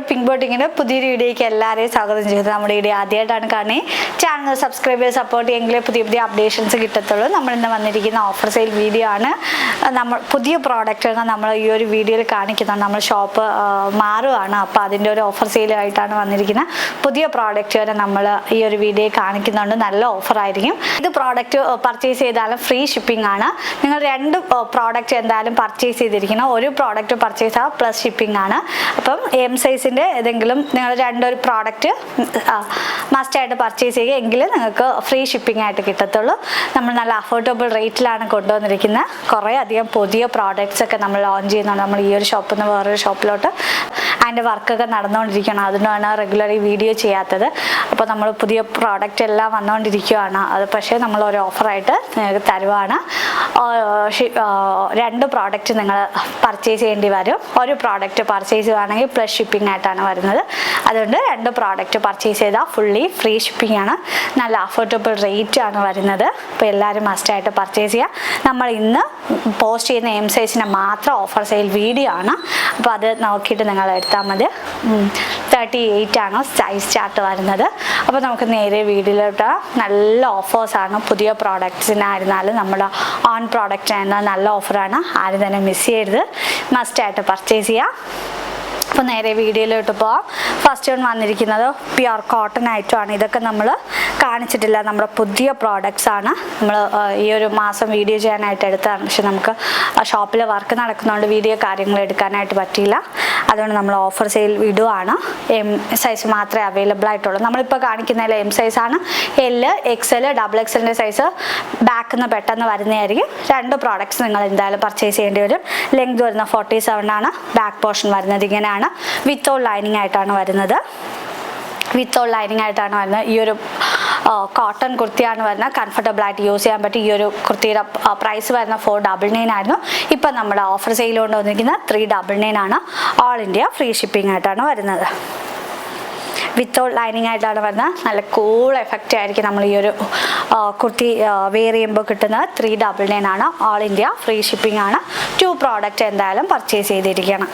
Pink ബോട്ടിങ്ങിൻ്റെ പുതിയൊരു വീഡിയോയ്ക്ക് എല്ലാവരെയും സ്വാഗതം ചെയ്യുന്നത്. നമ്മുടെ വീഡിയോ ആദ്യമായിട്ടാണ് കാണുന്നത്, ചാനൽ സബ്സ്ക്രൈബ് ചെയ്ത് സപ്പോർട്ട് ചെയ്യുമെങ്കിൽ പുതിയ പുതിയ അപ്ഡേഷൻസ് കിട്ടത്തുള്ളൂ. നമ്മളിന്ന് വന്നിരിക്കുന്ന ഓഫർ സെയിൽ വീഡിയോ ആണ്. നമ്മൾ പുതിയ പ്രോഡക്റ്റുകൾ നമ്മൾ ഈ ഒരു വീഡിയോയിൽ കാണിക്കുന്നുണ്ട്. നമ്മൾ ഷോപ്പ് മാറുകയാണ്, അപ്പോൾ അതിൻ്റെ ഒരു ഓഫർ സെയിലായിട്ടാണ് വന്നിരിക്കുന്നത്. പുതിയ പ്രോഡക്റ്റ് വരെ നമ്മൾ ഈ ഒരു വീഡിയോയിൽ കാണിക്കുന്നുണ്ട്. നല്ല ഓഫറായിരിക്കും. ഇത് പ്രോഡക്റ്റ് പർച്ചേസ് ചെയ്താലും ഫ്രീ ഷിപ്പിംഗ് ആണ്. നിങ്ങൾ രണ്ട് പ്രോഡക്റ്റ് എന്തായാലും പർച്ചേസ് ചെയ്തിരിക്കണം. ഒരു പ്രോഡക്റ്റ് പർച്ചേസ് ആകുക പ്ലസ് ഷിപ്പിംഗ് ആണ്. അപ്പം എം സൈസിൻ്റെ ഏതെങ്കിലും നിങ്ങൾ രണ്ടൊരു പ്രോഡക്റ്റ് മസ്റ്റായിട്ട് പർച്ചേസ് ചെയ്യുക, എങ്കിൽ നിങ്ങൾക്ക് ഫ്രീ ഷിപ്പിംഗ് ആയിട്ട് കിട്ടത്തുള്ളൂ. നമ്മൾ നല്ല അഫോർഡബിൾ റേറ്റിലാണ് കൊണ്ടുവന്നിരിക്കുന്നത്. കുറേ അധികം പുതിയ പ്രോഡക്റ്റ്സ് ഒക്കെ നമ്മൾ ലോഞ്ച് ചെയ്യുന്നുണ്ട്. നമ്മൾ ഈ ഒരു ഷോപ്പിൽ നിന്ന് വേറൊരു ഷോപ്പിലോട്ട് അതിൻ്റെ വർക്കൊക്കെ നടന്നുകൊണ്ടിരിക്കുകയാണ്. അതുകൊണ്ടാണ് റെഗുലർ വീഡിയോ ചെയ്യാത്തത്. അപ്പോൾ നമ്മൾ പുതിയ പ്രോഡക്റ്റ് എല്ലാം വന്നുകൊണ്ടിരിക്കുകയാണ്. അത് പക്ഷേ നമ്മൾ ഒരു ഓഫറായിട്ട് നിങ്ങൾക്ക് തരുവാണ്. രണ്ട് പ്രോഡക്റ്റ് നിങ്ങൾ പർച്ചേസ് ചെയ്യേണ്ടി വരും. ഒരു പ്രോഡക്റ്റ് പർച്ചേസ് ചെയ്യുകയാണെങ്കിൽ പ്ലസ് ഷിപ്പിംഗ് ആയിട്ടാണ് വരുന്നത്. അതുകൊണ്ട് രണ്ട് പ്രോഡക്റ്റ് പർച്ചേസ് ചെയ്താൽ ഫുള്ളി ഫ്രീ ഷിപ്പിംഗ് ആണ്. നല്ല അഫോർഡബിൾ റേറ്റ് ആണ് വരുന്നത്. അപ്പോൾ എല്ലാവരും മസ്റ്റായിട്ട് പർച്ചേസ് ചെയ്യുക. നമ്മൾ ഇന്ന് പോസ്റ്റ് ചെയ്യുന്ന എം സൈസിന് മാത്രം ഓഫർ സെയിൽ വീഡിയോ ആണ്. അപ്പോൾ അത് നോക്കിയിട്ട് നിങ്ങൾ എടുത്താൽ മതി. 38 ആണ് സൈസ് ചാർട്ട് വരുന്നത്. അപ്പോൾ നമുക്ക് നേരെ വീഡിയോയിലോട്ട്. നല്ല ഓഫേഴ്സാണ്. പുതിയ പ്രോഡക്റ്റ്സിനായിരുന്നാലും നമ്മുടെ ഓൺ പ്രോഡക്റ്റിനായിരുന്നാലും നല്ല ഓഫറാണ്. ആരും തന്നെ മിസ് ചെയ്യരുത്. മസ്റ്റായിട്ട് പർച്ചേസ് ചെയ്യുക. അപ്പോൾ നേരെ വീഡിയോയിലോട്ട് പോവാം. ഫസ്റ്റ് വൺ വന്നിരിക്കുന്നത് പ്യുർ കോട്ടൺ ഐറ്റമാണ്. ഇതൊക്കെ നമ്മൾ കാണിച്ചിട്ടില്ല, നമ്മുടെ പുതിയ പ്രോഡക്റ്റ്സ് ആണ്. നമ്മൾ ഈ ഒരു മാസം വീഡിയോ ചെയ്യാനായിട്ട് എടുത്തതാണ്. പക്ഷെ നമുക്ക് ഷോപ്പിൽ വർക്ക് നടക്കുന്നതുകൊണ്ട് വീഡിയോ കാര്യങ്ങൾ എടുക്കാനായിട്ട് പറ്റിയില്ല. അതുകൊണ്ട് നമ്മൾ ഓഫർ സെയിൽ വിടുവാണ്. എം സൈസ് മാത്രമേ അവൈലബിൾ ആയിട്ടുള്ളൂ. നമ്മളിപ്പോൾ കാണിക്കുന്നതിൽ എം സൈസാണ്. എല്, XL, XXL സൈസ് ബാക്കിൽ നിന്ന് പെട്ടെന്ന് വരുന്നതായിരിക്കും. രണ്ട് പ്രോഡക്റ്റ്സ് നിങ്ങൾ എന്തായാലും പർച്ചേസ് ചെയ്യേണ്ടി വരും. ലെങ്ത് വരുന്ന 47 ആണ്. ബാക്ക് പോർഷൻ വരുന്നത് ഇങ്ങനെയാണ്. വിത്തൗട്ട് ലൈനിങ് ആയിട്ടാണ് വരുന്നത്. വിത്തൗട്ട് ലൈനിങ് ആയിട്ടാണ് വരുന്നത്. ഈ ഒരു കോട്ടൺ കുർത്തിയാണ് വരുന്നത്. കംഫർട്ടബിൾ ആയിട്ട് യൂസ് ചെയ്യാൻ പറ്റും. ഈ ഒരു കുർത്തിയുടെ പ്രൈസ് വരുന്ന 499 ആയിരുന്നു. ഇപ്പം നമ്മുടെ ഓഫർ സെയിൽ കൊണ്ട് വന്നിരിക്കുന്നത് 399 ആണ്. ഓൾ ഇന്ത്യ ഫ്രീ ഷിപ്പിംഗ് ആയിട്ടാണ് വരുന്നത്. വിത്തൗട്ട് ലൈനിങ് ആയിട്ടാണ് വരുന്നത്. നല്ല കൂൾ എഫക്റ്റ് ആയിരിക്കും നമ്മൾ ഈ ഒരു കുർത്തി വെയർ ചെയ്യുമ്പോൾ കിട്ടുന്നത്. 399 ആണ്. ഓൾ ഇന്ത്യ ഫ്രീ ഷിപ്പിംഗ് ആണ്. 2 പ്രോഡക്റ്റ് എന്തായാലും പർച്ചേസ് ചെയ്തിരിക്കണം.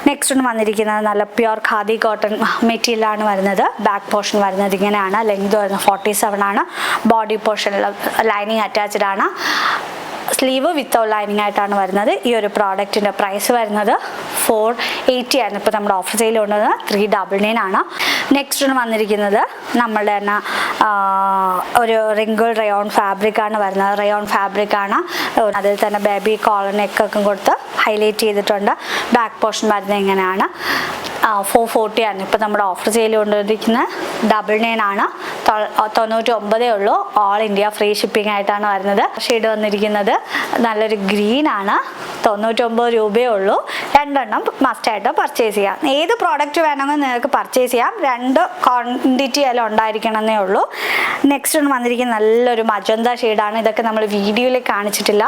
നെക്സ്റ്റ് വന്നിരിക്കുന്നത് നല്ല പ്യുർ ഖാദി കോട്ടൺ മെറ്റീരിയലാണ് വരുന്നത്. ബാക്ക് പോർഷൻ വരുന്നത് ഇങ്ങനെയാണ്. ലെങ്ത് വരുന്നത് 47 ആണ്. ബോഡി പോർഷനിൽ ലൈനിങ് അറ്റാച്ച്ഡ് ആണ്. സ്ലീവ് വിത്തൗട്ട് ലൈനിങ് ആയിട്ടാണ് വരുന്നത്. ഈ ഒരു പ്രോഡക്റ്റിൻ്റെ പ്രൈസ് വരുന്നത് 480 ആയിരുന്നു. ഇപ്പോൾ നമ്മുടെ ഓഫർ സെയിൽ കൊണ്ടുവന്നത് 399 ആണ്. നെക്സ്റ്റ് വന്നിരിക്കുന്നത് നമ്മളുടെ തന്നെ ഒരു റിങ്കിൾ റയോൺ ഫാബ്രിക് ആണ് വരുന്നത്. റയോൺ ഫാബ്രിക് ആണ്. അതിൽ തന്നെ ബേബി കോളർ നെക്കൊക്കെ കൊടുത്ത് ഹൈലൈറ്റ് ചെയ്തിട്ടുണ്ട്. ബാക്ക് പോർഷൻ വരുന്നത് ഇങ്ങനെയാണ്. 440 ആണ്. ഇപ്പോൾ നമ്മുടെ ഓഫർ സെയിൽ കൊണ്ടുവന്നിരിക്കുന്നത് 99 ആണ്. 99 ഉള്ളൂ. ഓൾ ഇന്ത്യ ഫ്രീ ഷിപ്പിംഗ് ആയിട്ടാണ് വരുന്നത്. ഷെയ്ഡ് വന്നിരിക്കുന്നത് നല്ലൊരു ഗ്രീൻ ആണ്. 99 രൂപയേ ഉള്ളൂ. രണ്ടെണ്ണം മസ്റ്റായിട്ട് പർച്ചേസ് ചെയ്യാം. ഏത് പ്രോഡക്റ്റ് വേണമെങ്കിൽ നിങ്ങൾക്ക് പർച്ചേസ് ചെയ്യാം. രണ്ട് ക്വാണ്ടിറ്റി എല്ലാം ഉണ്ടായിരിക്കണമെന്നേ ഉള്ളൂ. നെക്സ്റ്റ് വന്നിരിക്കുന്നത് നല്ലൊരു മജന്ത ഷെയ്ഡാണ്. ഇതൊക്കെ നമ്മൾ വീഡിയോയിൽ കാണിച്ചിട്ടില്ല.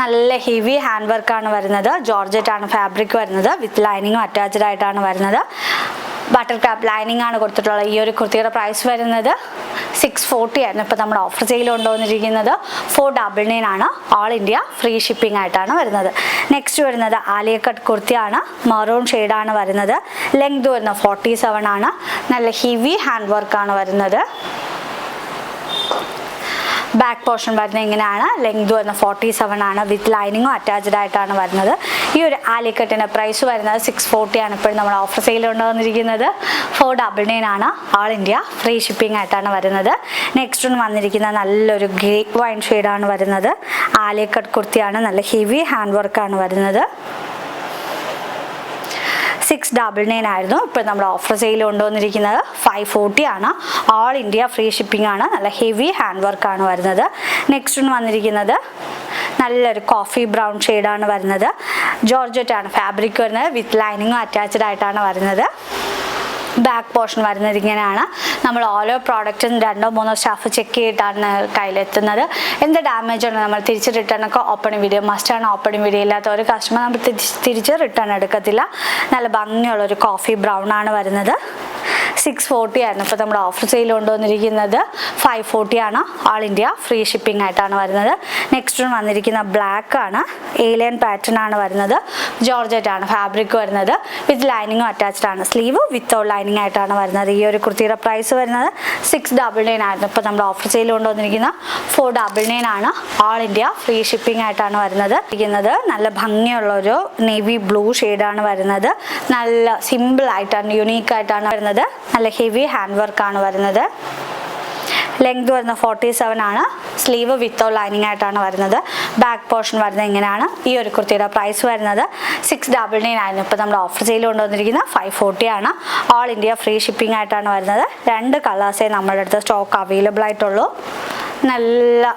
നല്ല ഹെവി ഹാൻഡ് വർക്കാണ് വരുന്നത്. ജോർജറ്റ് ആണ് ഫാബ്രിക് വരുന്നത്. വിത്ത് ലൈനിങ്ങും അറ്റാച്ച്ഡ് ആയിട്ടാണ് വരുന്നത്. ബട്ടർ ക്രാപ്പ് ലൈനിങ് ആണ് കൊടുത്തിട്ടുള്ളത്. ഈ ഒരു കുർത്തിയുടെ പ്രൈസ് വരുന്നത് 640 ആയിരുന്നു. ഇപ്പോൾ നമ്മുടെ ഓഫർ സെയിൽ കൊണ്ടുവന്നിരിക്കുന്നത് 499 ആണ്. ഓൾ ഇന്ത്യ ഫ്രീ ഷിപ്പിംഗ് ആയിട്ടാണ് വരുന്നത്. നെക്സ്റ്റ് വരുന്നത് ആലിയ കട്ട് കുർത്തിയാണ്. മറൂൺ ഷെയ്ഡാണ് വരുന്നത്. ലെങ്ത് വരുന്നത് 47 ആണ്. നല്ല ഹെവി ഹാൻഡ് വർക്കാണ് വരുന്നത്. ബാക്ക് പോർഷൻ വരുന്നത് ഇങ്ങനെയാണ്. ലെങ്ത് വരുന്നത് 47 ആണ്. വിത്ത് ലൈനിങ്ങും അറ്റാച്ച്ഡ് ആയിട്ടാണ് വരുന്നത്. ഈ ഒരു ആലിക്കട്ടിൻ്റെ പ്രൈസ് വരുന്നത് 640 ആണ്. ഇപ്പോഴും നമ്മൾ ഓഫർ സെയിൽ കൊണ്ടുവന്നിരിക്കുന്നത് 499 ആണ്. ഓൾ ഇന്ത്യ ഫ്രീ ഷിപ്പിംഗ് ആയിട്ടാണ് വരുന്നത്. നെക്സ്റ്റ് വന്നിരിക്കുന്നത് നല്ലൊരു ഗ്രേ വൈൻ ഷെയ്ഡാണ് വരുന്നത്. ആലിക്കട്ട് കുർത്തിയാണ്. നല്ല ഹെവി ഹാൻഡ് വർക്കാണ് വരുന്നത്. 699 ആയിരുന്നു. ഇപ്പോൾ നമ്മുടെ ഓഫർ സെയിൽ കൊണ്ടുവന്നിരിക്കുന്നത് 540 ആണ്. ഓൾ ഇന്ത്യ ഫ്രീ ഷിപ്പിംഗ് ആണ്. നല്ല ഹെവി ഹാൻഡ് വർക്കാണ് വരുന്നത്. നെക്സ്റ്റ് വന്നിരിക്കുന്നത് നല്ലൊരു കോഫി ബ്രൗൺ ഷെയ്ഡാണ് വരുന്നത്. ജോർജറ്റ് ആണ് ഫാബ്രിക് വരുന്നത്. വിത്ത് ലൈനിങ്ങും അറ്റാച്ച്ഡ് ആയിട്ടാണ് വരുന്നത്. ബാക്ക് പോർഷൻ വരുന്നത് ഇങ്ങനെയാണ്. നമ്മൾ ഓരോ പ്രോഡക്റ്റും 2-3 സ്റ്റാഫ് ചെക്ക് ചെയ്തിട്ടാണ് കയ്യിലെത്തുന്നത്. എന്ത് ഡാമേജ് ആണ് നമ്മൾ തിരിച്ച് റിട്ടേൺ ഒക്കെ ഓപ്പണിംഗ് വീഡിയോ മസ്റ്റാണ്. ഓപ്പണിംഗ് വീഡിയോ ഇല്ലാത്ത ഒരു കസ്റ്റമർ നമ്മൾ തിരിച്ച് റിട്ടേൺ എടുക്കത്തില്ല. നല്ല ഭംഗിയുള്ളൊരു കോഫി ബ്രൗൺ ആണ് വരുന്നത്. 640 ആയിരുന്നു. ഇപ്പോൾ നമ്മുടെ ഓഫർ സെയിൽ കൊണ്ടുവന്നിരിക്കുന്നത് 540 ആണ്. ഓൾ ഇന്ത്യ ഫ്രീ ഷിപ്പിംഗ് ആയിട്ടാണ് വരുന്നത്. നെക്സ്റ്റ് വന്നിരിക്കുന്ന ബ്ലാക്ക് ആണ്, ഏലിയൻ പാറ്റേൺ ആണ് വരുന്നത്. ജോർജറ്റ് ആണ് ഫാബ്രിക് വരുന്നത്. വിത്ത് ലൈനിങ്ങും അറ്റാച്ച്ഡ് ആണ്. സ്ലീവ് വിത്തൗട്ട് ലൈനിങ് ആയിട്ടാണ് വരുന്നത്. ഈ ഒരു കുർത്തിയുടെ പ്രൈസ് വരുന്നത് 699 ആയിരുന്നു. ഇപ്പോൾ നമ്മുടെ ഓഫർ സെയിൽ കൊണ്ടുവന്നിരിക്കുന്ന 499 ആണ്. ഓൾ ഇന്ത്യ ഫ്രീ ഷിപ്പിംഗ് ആയിട്ടാണ് വരുന്നത്. നല്ല ഭംഗിയുള്ളൊരു നേവി ബ്ലൂ ഷെയ്ഡാണ് വരുന്നത്. നല്ല സിമ്പിൾ ആയിട്ടാണ്, യുണീക്ക് ആയിട്ടാണ് വരുന്നത്. നല്ല ഹെവി ഹാൻഡ് വർക്ക് ആണ് വരുന്നത്. ലെങ്ത് വരുന്ന 47 ആണ്. സ്ലീവ് വിത്തൗട്ട് ലൈനിങ് ആയിട്ടാണ് വരുന്നത്. ബാക്ക് പോർഷൻ വരുന്നത് ഇങ്ങനെയാണ്. ഈ ഒരു കുർത്തിയുടെ പ്രൈസ് വരുന്നത് 699 ആയിരുന്നു. ഇപ്പോൾ നമ്മുടെ ഓഫർ സെയിൽ കൊണ്ടുവന്നിരിക്കുന്ന 540 ആണ്. ഓൾ ഇന്ത്യ ഫ്രീ ഷിപ്പിംഗ് ആയിട്ടാണ് വരുന്നത്. 2 കളേഴ്സേ നമ്മുടെ അടുത്ത് സ്റ്റോക്ക് അവൈലബിൾ ആയിട്ടുള്ളൂ. നല്ല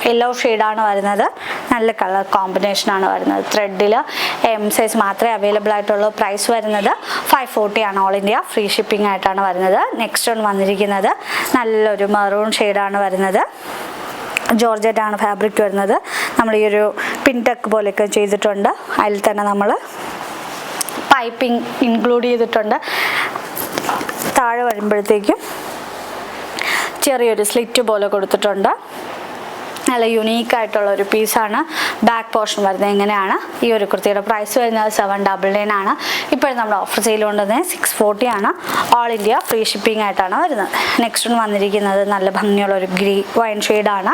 യെല്ലോ ഷെയ്ഡാണ് വരുന്നത്. നല്ല കളർ കോമ്പിനേഷനാണ് വരുന്നത്. ത്രെഡിൽ എം സൈസ് മാത്രമേ അവൈലബിൾ ആയിട്ടുള്ളൂ. പ്രൈസ് വരുന്നത് 540 ആണ്. ഓൾ ഇന്ത്യ ഫ്രീ ഷിപ്പിംഗ് ആയിട്ടാണ് വരുന്നത്. നെക്സ്റ്റ് വന്നിരിക്കുന്നത് നല്ലൊരു മെറൂൺ ഷെയ്ഡാണ് വരുന്നത്. ജോർജറ്റ് ആണ് ഫാബ്രിക് വരുന്നത്. നമ്മൾ ഈ ഒരു പിൻടെക്ക് പോലെയൊക്കെ ചെയ്തിട്ടുണ്ട്. അതിൽ തന്നെ നമ്മൾ പൈപ്പിംഗ് ഇൻക്ലൂഡ് ചെയ്തിട്ടുണ്ട്. താഴെ വരുമ്പോഴത്തേക്കും ചെറിയൊരു സ്ലിറ്റ് പോലെ കൊടുത്തിട്ടുണ്ട്. നല്ല യുണീക്ക് ആയിട്ടുള്ള ഒരു പീസാണ്. ബാക്ക് പോർഷൻ വരുന്നത് എങ്ങനെയാണ്. ഈ ഒരു കുർത്തിയുടെ പ്രൈസ് വരുന്നത് 799 ആണ്. ഇപ്പോഴും നമ്മുടെ ഓഫർ സെയിൽ കൊണ്ടുവന്നത് 640 ആണ്. ഓൾ ഇന്ത്യ ഫ്രീ ഷിപ്പിംഗ് ആയിട്ടാണ് വരുന്നത്. നെക്സ്റ്റ് വന്നിരിക്കുന്നത് നല്ല ഭംഗിയുള്ള ഒരു വൈൻ ഷെയ്ഡാണ്.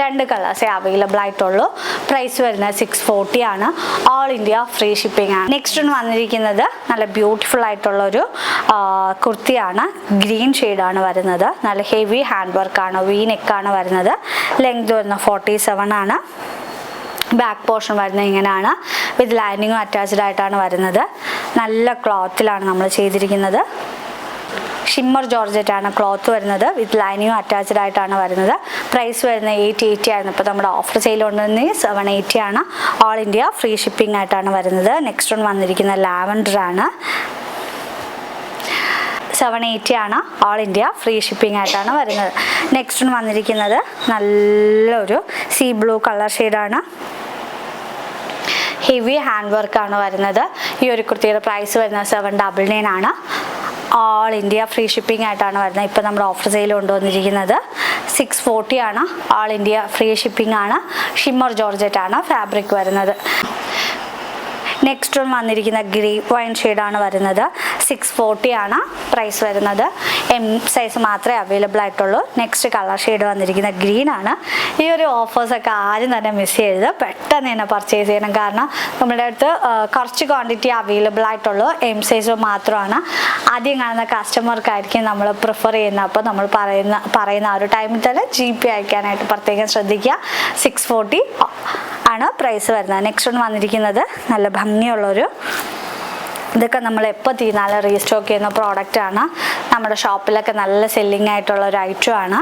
2 കളേഴ്സേ അവൈലബിൾ ആയിട്ടുള്ളൂ. പ്രൈസ് വരുന്നത് 640 ആണ്. ഓൾ ഇന്ത്യ ഫ്രീ ഷിപ്പിംഗ് ആണ്. നെക്സ്റ്റ് വന്നിരിക്കുന്നത് നല്ല ബ്യൂട്ടിഫുൾ ആയിട്ടുള്ളൊരു കുർത്തിയാണ്. ഗ്രീൻ ഷെയ്ഡാണ് വരുന്നത്. നല്ല ഹെവി ഹാൻഡ് വർക്കാണ്, വി നെക്കാണ് വരുന്നത്. ലെങ്ത് 47 ആണ്. ബാക്ക് പോർഷൻ വരുന്നത് ഇങ്ങനെയാണ്. വിത്ത് ലൈനിങ്ങും അറ്റാച്ച്ഡ് ആയിട്ടാണ് വരുന്നത്. നല്ല ക്ലോത്തിലാണ് നമ്മൾ ചെയ്തിരിക്കുന്നത്. ഷിമ്മർ ജോർജറ്റ് ആണ് ക്ലോത്ത് വരുന്നത്. വിത്ത് ലൈനിങ്ങും അറ്റാച്ച്ഡ് ആയിട്ടാണ് വരുന്നത്. പ്രൈസ് വരുന്നത് 880 ആയിരുന്നു. ഇപ്പോൾ നമ്മുടെ ഓഫർ സെയിൽ കൊണ്ടുവന്നത് 780 ആണ്. ഓൾ ഇന്ത്യ ഫ്രീ ഷിപ്പിംഗ് ആയിട്ടാണ് വരുന്നത്. നെക്സ്റ്റ് വന്നിരിക്കുന്ന ലാവൻഡർ ആണ്. 780 ആണ്. ഓൾ ഇന്ത്യ ഫ്രീ ഷിപ്പിംഗ് ആയിട്ടാണ് വരുന്നത്. നെക്സ്റ്റ് വന്നിരിക്കുന്നത് നല്ലൊരു സീ ബ്ലൂ കളർ ഷെയ്ഡാണ്. ഹെവി ഹാൻഡ് വർക്കാണ് വരുന്നത്. ഈ ഒരു കുർത്തിയുടെ പ്രൈസ് വരുന്നത് 799 ആണ്. ഓൾ ഇന്ത്യ ഫ്രീ ഷിപ്പിംഗ് ആയിട്ടാണ് വരുന്നത്. ഇപ്പോൾ നമ്മുടെ ഓഫർ സെയിൽ കൊണ്ടുവന്നിരിക്കുന്നത് 640 ആണ്. ഓൾ ഇന്ത്യ ഫ്രീ ഷിപ്പിംഗ് ആണ്. ഷിമ്മർ ജോർജറ്റ് ആണ് ഫാബ്രിക് വരുന്നത്. നെക്സ്റ്റ് വന്നിരിക്കുന്ന വൈൻ ഷെയ്ഡാണ് വരുന്നത്. 640 ആണ് പ്രൈസ് വരുന്നത്. എം സൈസ് മാത്രമേ അവൈലബിൾ ആയിട്ടുള്ളൂ. നെക്സ്റ്റ് കളർ ഷെയ്ഡ് വന്നിരിക്കുന്ന ഗ്രീൻ ആണ്. ഈ ഒരു ഓഫേഴ്സൊക്കെ ആരും തന്നെ മിസ് ചെയ്യരുത്. പെട്ടെന്ന് തന്നെ പർച്ചേസ് ചെയ്യണം. കാരണം നമ്മുടെ അടുത്ത് കുറച്ച് ക്വാണ്ടിറ്റി അവൈലബിൾ ആയിട്ടുള്ളൂ. എം സൈസ് മാത്രമാണ്. ആദ്യം കാണുന്ന കസ്റ്റമർക്കായിരിക്കും നമ്മൾ പ്രിഫർ ചെയ്യുന്നത്. അപ്പോൾ നമ്മൾ പറയുന്ന ആ ഒരു ടൈമിൽ തന്നെ GP അയക്കാനായിട്ട് പ്രത്യേകം ശ്രദ്ധിക്കുക. 640 ആണ് പ്രൈസ് വരുന്നത്. നെക്സ്റ്റ് വന്നിരിക്കുന്നത് നല്ല ഭംഗിയുള്ളൊരു, ഇതൊക്കെ നമ്മൾ എപ്പോൾ തീർന്നാലും റീസ്റ്റോക്ക് ചെയ്യുന്ന പ്രോഡക്റ്റ് ആണ്. നമ്മുടെ ഷോപ്പിലൊക്കെ നല്ല സെല്ലിംഗ് ആയിട്ടുള്ള ഒരു ഐറ്റം ആണ്.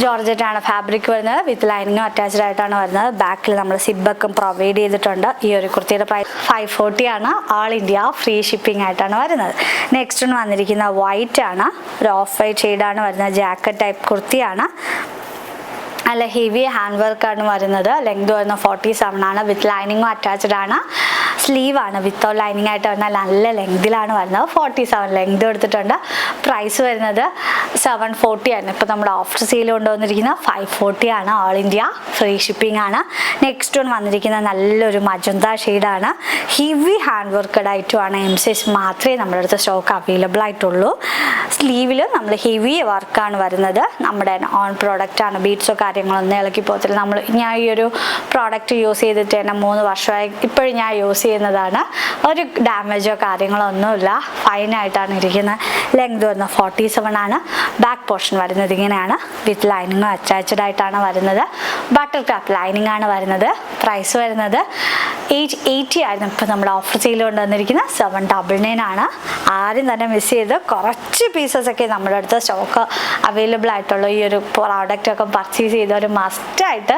ജോർജറ്റ് ആണ് ഫാബ്രിക് വരുന്നത്. വിത്ത് ലൈനിങ്ങും അറ്റാച്ച്ഡ് ആയിട്ടാണ് വരുന്നത്. ബാക്കിൽ നമ്മൾ സിബൊക്കെ പ്രൊവൈഡ് ചെയ്തിട്ടുണ്ട്. ഈ ഒരു കുർത്തിയുടെ പ്രൈസ് 540 ആണ്. ഓൾ ഇന്ത്യ ഫ്രീ ഷിപ്പിംഗ് ആയിട്ടാണ് വരുന്നത്. നെക്സ്റ്റ് വന്നിരിക്കുന്ന വൈറ്റ് ആണ്. ഒരു ഓഫ് വൈറ്റ് ഷെയ്ഡാണ് വരുന്നത്. ജാക്കറ്റ് ടൈപ്പ് കുർത്തിയാണ്. നല്ല ഹെവി ഹാൻഡ് വർക്കാണ് വരുന്നത്. ലെങ്ത് വരുന്ന 47 ആണ്. വിത്ത് ലൈനിങ്ങും അറ്റാച്ച്ഡ് ആണ്. സ്ലീവാണ് വിത്തൗട്ട് ലൈനിങ് ആയിട്ട് വരുന്നത്. നല്ല ലെങ്തിലാണ് വരുന്നത്. 47 ലെങ്ത് എടുത്തിട്ടുണ്ട്. പ്രൈസ് വരുന്നത് 740 ആണ്. ഇപ്പോൾ നമ്മുടെ ഓഫർ സെയിൽ കൊണ്ടുവന്നിരിക്കുന്ന 540 ആണ്. ഓൾ ഇന്ത്യ ഫ്രീ ഷിപ്പിംഗ് ആണ്. നെക്സ്റ്റ് വന്നിരിക്കുന്ന നല്ലൊരു മജന്ത ഷെയ്ഡാണ്. ഹെവി ഹാൻഡ് വർക്കഡ് ആയിട്ടുമാണ്. എം സൈസ് മാത്രമേ നമ്മുടെ അടുത്ത് സ്റ്റോക്ക് അവൈലബിൾ ആയിട്ടുള്ളൂ. സ്ലീവിൽ നമ്മൾ ഹെവി വർക്കാണ് വരുന്നത്. നമ്മുടെ ഓൺ പ്രോഡക്റ്റ് ആണ്. ബീഡ്സോ കാര്യങ്ങളൊന്നും ഇളക്കി പോകത്തില്ല. ഞാൻ ഈ ഒരു പ്രോഡക്റ്റ് യൂസ് ചെയ്തിട്ട് തന്നെ 3 വർഷമായി. ഇപ്പോഴും ഞാൻ യൂസ് ചെയ്യുന്നതാണ്. ഒരു ഡാമേജോ കാര്യങ്ങളോ ഒന്നുമില്ല. ഫൈനായിട്ടാണ് ഇരിക്കുന്നത്. ലെങ്ത് വരുന്ന 47 ആണ്. ബാക്ക് പോർഷൻ വരുന്നത് ഇങ്ങനെയാണ്. വിത്ത് ലൈനിങ്ങും അറ്റാച്ച്ഡ് ആയിട്ടാണ് വരുന്നത്. ബട്ടർ ക്രാപ്പ് ലൈനിങ് ആണ് വരുന്നത്. പ്രൈസ് വരുന്നത് 880 ആയിരുന്നു. ഇപ്പോൾ നമ്മുടെ ഓഫർ സെയിൽ കൊണ്ടുവന്നിരിക്കുന്ന 799 ആണ്. ആരും തന്നെ മിസ് ചെയ്ത് കുറച്ച് പീസസ് ഒക്കെ നമ്മുടെ അടുത്ത് സ്റ്റോക്ക് അവൈലബിൾ ആയിട്ടുള്ളൂ. ഈ ഒരു പ്രോഡക്റ്റൊക്കെ പർച്ചേസ് ചെയ്തവർ മസ്റ്റായിട്ട്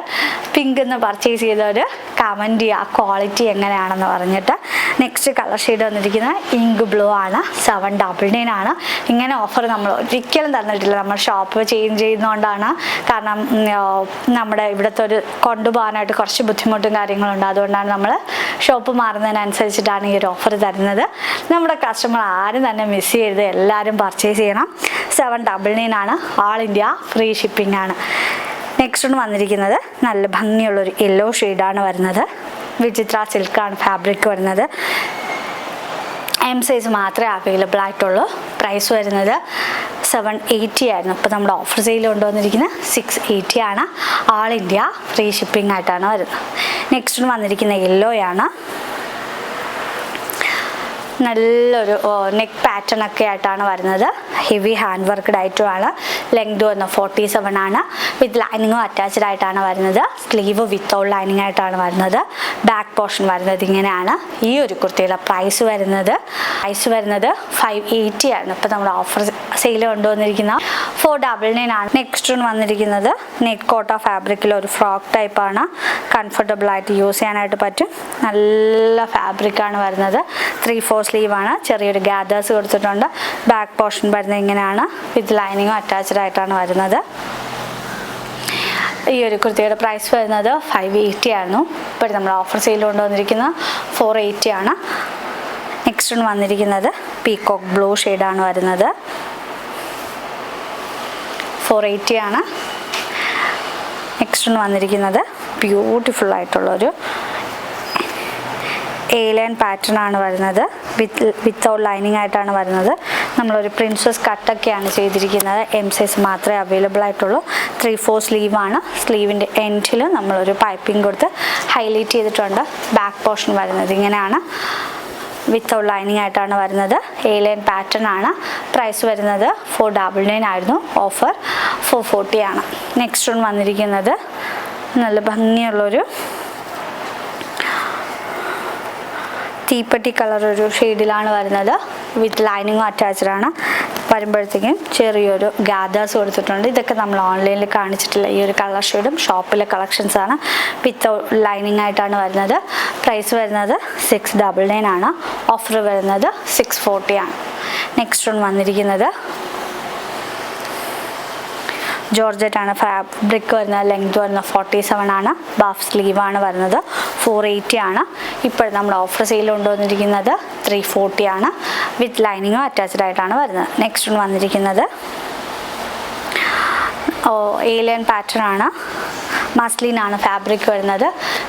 പിങ്ക് പർച്ചേസ് ചെയ്തവർ കമൻറ്റ് ചെയ്യുക ക്വാളിറ്റി എങ്ങനെയാണെന്ന് പറഞ്ഞിട്ട്. നെക്സ്റ്റ് കളർ ഷെയ്ഡ് വന്നിരിക്കുന്നത് ഇങ്ക് ബ്ലൂ ആണ്. 799 ആണ്. ഇങ്ങനെ ഓഫർ നമ്മൾ ഒരിക്കലും തന്നിട്ടില്ല. നമ്മൾ ഷോപ്പ് ചേഞ്ച് ചെയ്യുന്നതുകൊണ്ടാണ്. കാരണം നമ്മുടെ ഇവിടുത്തെ ഒരു കൊണ്ടുപോകാനായിട്ട് കുറച്ച് ബുദ്ധിമുട്ടും കാര്യങ്ങളുണ്ട്. അതുകൊണ്ടാണ് നമ്മൾ ഷോപ്പ് മാറുന്നതിനനുസരിച്ചിട്ടാണ് ഈ ഒരു ഓഫർ തരുന്നത്. നമ്മുടെ കസ്റ്റമർ ആരും തന്നെ മിസ് ചെയ്യരുത്, എല്ലാവരും പർച്ചേസ് ചെയ്യണം. 799 ആണ്. ആൾ ഇന്ത്യ ഫ്രീ ഷിപ്പിംഗ് ആണ്. നെക്സ്റ്റ് ഒന്ന് വന്നിരിക്കുന്നത് നല്ല ഭംഗിയുള്ളൊരു യെല്ലോ ഷെയ്ഡാണ് വരുന്നത്. വിചിത്ര സിൽക്കാണ് ഫാബ്രിക് വരുന്നത്. എം സൈസ് മാത്രമേ അവൈലബിൾ ആയിട്ടുള്ളൂ. പ്രൈസ് വരുന്നത് 780 ആയിരുന്നു. ഇപ്പോൾ നമ്മുടെ ഓഫർ സെയിൽ കൊണ്ടുവന്നിരിക്കുന്നത് 680 ആണ്. ആൾ ഇന്ത്യ ഫ്രീ ഷിപ്പിംഗ് ആയിട്ടാണ് വരുന്നത്. നെക്സ്റ്റ് വന്നിരിക്കുന്ന യെല്ലോയാണ്. നല്ലൊരു നെക്ക് പാറ്റേൺ ഒക്കെ ആയിട്ടാണ് വരുന്നത്. ഹെവി ഹാൻഡ് വർക്ക്ഡ് ആയിട്ടുമാണ്. ലെങ്ത് വന്ന് 47 ആണ്. വിത്ത് ലൈനിങ്ങും അറ്റാച്ച്ഡ് ആയിട്ടാണ് വരുന്നത്. സ്ലീവ് വിത്തൗട്ട് ലൈനിങ് ആയിട്ടാണ് വരുന്നത്. ബാക്ക് പോർഷൻ വരുന്നത് ഇങ്ങനെയാണ്. ഈ ഒരു കുർത്തിയുടെ പ്രൈസ് വരുന്നത് 580 ആണ്. ഇപ്പോൾ നമ്മുടെ ഓഫർ സെയിൽ കൊണ്ടുവന്നിരിക്കുന്ന 499 ആണ്. നെക്സ്റ്റ് വന്നിരിക്കുന്നത് നെറ്റ് കോട്ട ഫാബ്രിക്കിൽ ഒരു ഫ്രോക്ക് ടൈപ്പാണ്. കംഫർട്ടബിൾ ആയിട്ട് യൂസ് ചെയ്യാനായിട്ട് പറ്റും. നല്ല ഫാബ്രിക്കാണ് വരുന്നത്. 3/4 സ്ലീവാണ്. ചെറിയൊരു ഗാദേഴ്സ് കൊടുത്തിട്ടുണ്ട്. ബാക്ക് പോർഷൻ വരുന്നത് ഇങ്ങനെയാണ്. വിത്ത് ലൈനിങ്ങും അറ്റാച്ച്ഡ് ആയിട്ടാണ് വരുന്നത്. ഈ ഒരു കുർത്തിയുടെ പ്രൈസ് വരുന്നത് 580 ആയിരുന്നു. ഇപ്പോൾ നമ്മൾ ഓഫർ സെയിൽ കൊണ്ടുവന്നിരിക്കുന്നത് 480 ആണ്. നെക്സ്റ്റ് വന്നിരിക്കുന്നത് പീകോക്ക് ബ്ലൂ ഷെയ്ഡാണ് വരുന്നത്. 480 ആണ്. നെക്സ്റ്റ് വന്നിരിക്കുന്നത് ബ്യൂട്ടിഫുൾ ആയിട്ടുള്ളൊരു A-line പാറ്റേൺ ആണ് വരുന്നത്. വിത്തൗട്ട് ലൈനിങ് ആയിട്ടാണ് വരുന്നത്. നമ്മളൊരു പ്രിൻസസ് കട്ടൊക്കെയാണ് ചെയ്തിരിക്കുന്നത്. എം സൈസ് മാത്രമേ അവൈലബിൾ ആയിട്ടുള്ളൂ. 3/4 സ്ലീവാണ്. സ്ലീവിൻ്റെ എൻഡിൽ നമ്മളൊരു പൈപ്പിംഗ് കൊടുത്ത് ഹൈലൈറ്റ് ചെയ്തിട്ടുണ്ട്. ബാക്ക് പോർഷൻ വരുന്നത് ഇങ്ങനെയാണ്. വിത്തൗട്ട് ലൈനിങ് ആയിട്ടാണ് വരുന്നത്. A-line പാറ്റേൺ ആണ്. പ്രൈസ് വരുന്നത് 499 ആയിരുന്നു. ഓഫർ 440 ആണ്. നെക്സ്റ്റ് വന്നിരിക്കുന്നത് നല്ല ഭംഗിയുള്ളൊരു തീപ്പെട്ടി കളർ ഒരു ഷെയ്ഡിലാണ് വരുന്നത്. വിത്ത് ലൈനിങ്ങും അറ്റാച്ച്ഡ് ആണ്. വരുമ്പോഴത്തേക്കും ചെറിയൊരു ഗാദേഴ്സ് കൊടുത്തിട്ടുണ്ട്. ഇതൊക്കെ നമ്മൾ ഓൺലൈനിൽ കാണിച്ചിട്ടില്ല. ഈ ഒരു കളർ ഷെയ്ഡും ഷോപ്പിലെ കളക്ഷൻസ് ആണ്. വിത്ത് ലൈനിങ് ആയിട്ടാണ് വരുന്നത്. പ്രൈസ് വരുന്നത് 699 ആണ്. ഓഫർ വരുന്നത് 640 ആണ്. നെക്സ്റ്റ് വന്നിരിക്കുന്നത് ജോർജറ്റ് ആണ് ഫാബ്രിക് വരുന്നത്. ലെങ്ത് വരുന്നത് 47 ആണ്. ബാഫ് സ്ലീവാണ് വരുന്നത്. 480 ആണ്. ഇപ്പോൾ നമ്മൾ ഓഫർ സെയിൽ കൊണ്ടുവന്നിരിക്കുന്നത് 340 ആണ്. വിത്ത് ലൈനിങ്ങും അറ്റാച്ച്ഡ് ആയിട്ടാണ് വരുന്നത്. നെക്സ്റ്റ് വന്നിരിക്കുന്നത് A-line പാറ്റേൺ ആണ്. മസ്ലിനാണ് ഫാബ്രിക് വരുന്നത്.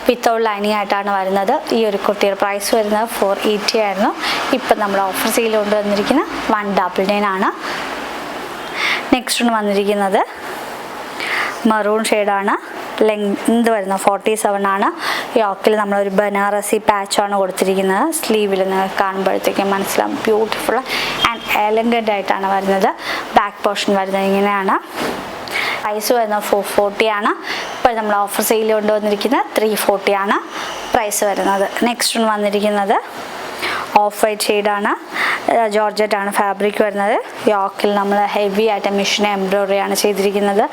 വിത്തൗട്ട് ലൈനിങ് ആയിട്ടാണ് വരുന്നത്. ഈ ഒരു കുർത്തിയുടെ പ്രൈസ് വരുന്നത് 480 ആയിരുന്നു. ഇപ്പം നമ്മൾ ഓഫർ സെയിൽ കൊണ്ടുവന്നിരിക്കുന്നത് 199 ആണ്. നെക്സ്റ്റ് വന്നിരിക്കുന്നത് മറൂൺ ഷെയ്ഡാണ്. ലെങ്ത് വരുന്നത് 47 ആണ്. യോക്കിൽ നമ്മളൊരു ബനാറസി പാച്ചാണ് കൊടുത്തിരിക്കുന്നത്. സ്ലീവിൽ നിങ്ങൾക്ക് കാണുമ്പോഴത്തേക്കും മനസ്സിലാവും. ബ്യൂട്ടിഫുൾ ആൻഡ് എലഗൻ്റ് ആയിട്ടാണ് വരുന്നത്. ബാക്ക് പോർഷൻ വരുന്നത് ഇങ്ങനെയാണ്. പ്രൈസ് വരുന്നത് 440 ആണ്. ഇപ്പോൾ നമ്മൾ ഓഫർ സെയിൽ കൊണ്ടുവന്നിരിക്കുന്നത് 340 ആണ് പ്രൈസ് വരുന്നത്. നെക്സ്റ്റ് വന്നിരിക്കുന്നത് ഓഫ് വൈറ്റ് ഷെയ്ഡാണ്. ജോർജറ്റ് ആണ് ഫാബ്രിക് വരുന്നത്. യോക്കിൽ നമ്മൾ ഹെവി ആയിട്ട് മെഷീൻ എംബ്രോയിഡറി ആണ് ചെയ്തിരിക്കുന്നത്.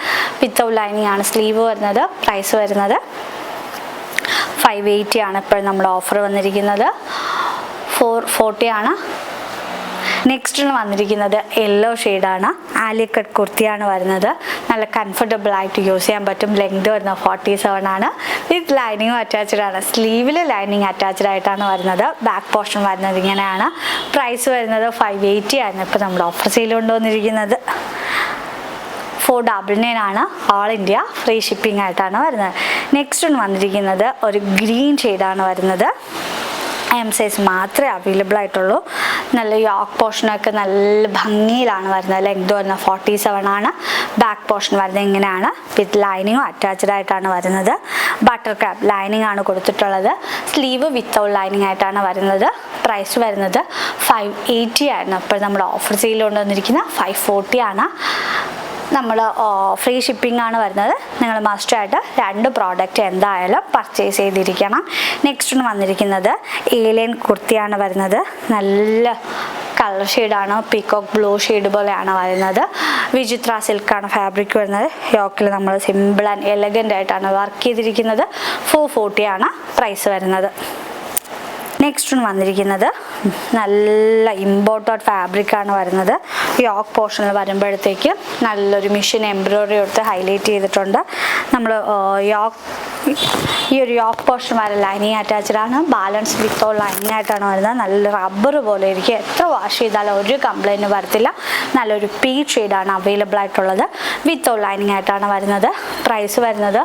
വിത്തൗട്ട് ലൈനിങ് ആണ് സ്ലീവ് വരുന്നത്. പ്രൈസ് വരുന്നത് 580 ആണ്. ഇപ്പോൾ നമ്മൾ ഓഫർ വന്നിരിക്കുന്നത് 440 ആണ്. നെക്സ്റ്റ് വന്നിരിക്കുന്നത് യെല്ലോ ഷെയ്ഡാണ്. ആലിക്കട്ട് കുർത്തിയാണ് വരുന്നത്. നല്ല കംഫർട്ടബിൾ ആയിട്ട് യൂസ് ചെയ്യാൻ പറ്റും. ലെങ്ത് വരുന്നത് 47 ആണ്. വിത്ത് ലൈനിങ്ങും അറ്റാച്ച്ഡ് ആണ്. സ്ലീവിൽ ലൈനിങ് അറ്റാച്ച്ഡ് ആയിട്ടാണ് വരുന്നത്. ബാക്ക് പോർഷൻ വരുന്നത് ഇങ്ങനെയാണ്. പ്രൈസ് വരുന്നത് 580 ആണ്. ഇപ്പോൾ നമ്മൾ ഓഫർ സെയിൽ കൊണ്ടുവന്നിരിക്കുന്നത് 499 ആണ്. ഓൾ ഇന്ത്യ ഫ്രീ ഷിപ്പിംഗ് ആയിട്ടാണ് വരുന്നത്. നെക്സ്റ്റ് വന്നിരിക്കുന്നത് ഒരു ഗ്രീൻ ഷെയ്ഡാണ് വരുന്നത്. എം സൈസ് മാത്രമേ അവൈലബിൾ ആയിട്ടുള്ളൂ. നല്ല യോക്ക് പോർഷനൊക്കെ നല്ല ഭംഗിയിലാണ് വരുന്നത്. ലെങ്ത് വരുന്നത് 47 ആണ്. ബാക്ക് പോർഷൻ വരുന്നത് ഇങ്ങനെയാണ്. വിത്ത് ലൈനിങ്ങും അറ്റാച്ച്ഡ് ആയിട്ടാണ് വരുന്നത്. ബട്ടർ ക്രാപ്പ് ലൈനിങ് ആണ് കൊടുത്തിട്ടുള്ളത്. സ്ലീവ് വിത്തൗട്ട് ലൈനിങ് ആയിട്ടാണ് വരുന്നത്. പ്രൈസ് വരുന്നത് 580 ആയിരുന്നു. അപ്പോൾ നമ്മുടെ ഓഫർ സെയിൽ കൊണ്ടുവന്നിരിക്കുന്നത് 540 ആണ്. നമ്മൾ ഫ്രീ ഷിപ്പിംഗ് ആണ് വരുന്നത്. നിങ്ങൾ മസ്റ്റായിട്ട് 2 പ്രോഡക്റ്റ് എന്തായാലും പർച്ചേസ് ചെയ്തിരിക്കണം. നെക്സ്റ്റ് വന്നിരിക്കുന്നത് A-line കുർത്തിയാണ് വരുന്നത്. നല്ല കളർ ഷെയ്ഡാണ്. പീകോക്ക് ബ്ലൂ ഷെയ്ഡ് പോലെയാണ് വരുന്നത്. വിചിത്ര സിൽക്കാണ് ഫാബ്രിക് വരുന്നത്. യോക്കിൽ നമ്മൾ സിമ്പിൾ ആൻഡ് എലഗൻ്റ് ആയിട്ടാണ് വർക്ക് ചെയ്തിരിക്കുന്നത്. 440 ആണ് പ്രൈസ് വരുന്നത്. നെക്സ്റ്റ് വന്നിരിക്കുന്നത് നല്ല ഇമ്പോർട്ടഡ് ഫാബ്രിക്കാണ് വരുന്നത്. യോക്ക് പോർഷനിൽ വരുമ്പോഴത്തേക്ക് നല്ലൊരു മിഷൻ എംബ്രോയിഡറി കൊടുത്ത് ഹൈലൈറ്റ് ചെയ്തിട്ടുണ്ട്. നമ്മൾ ഈ ഒരു യോക്ക് പോർഷൻ വരെ ലൈനിങ് അറ്റാച്ച്ഡ് ആണ്. ബാലൻസ് വിത്തൗട്ട് ലൈനിങ് ആയിട്ടാണ് വരുന്നത്. നല്ല റബ്ബർ പോലെ ഇരിക്കും. എത്ര വാഷ് ചെയ്താലും ഒരു കംപ്ലൈൻറ്റ് വരത്തില്ല. നല്ലൊരു പീച്ച് ഷെയ്ഡാണ് അവൈലബിൾ ആയിട്ടുള്ളത്. വിത്തൗട്ട് ലൈനിങ് ആയിട്ടാണ് വരുന്നത്. പ്രൈസ് വരുന്നത്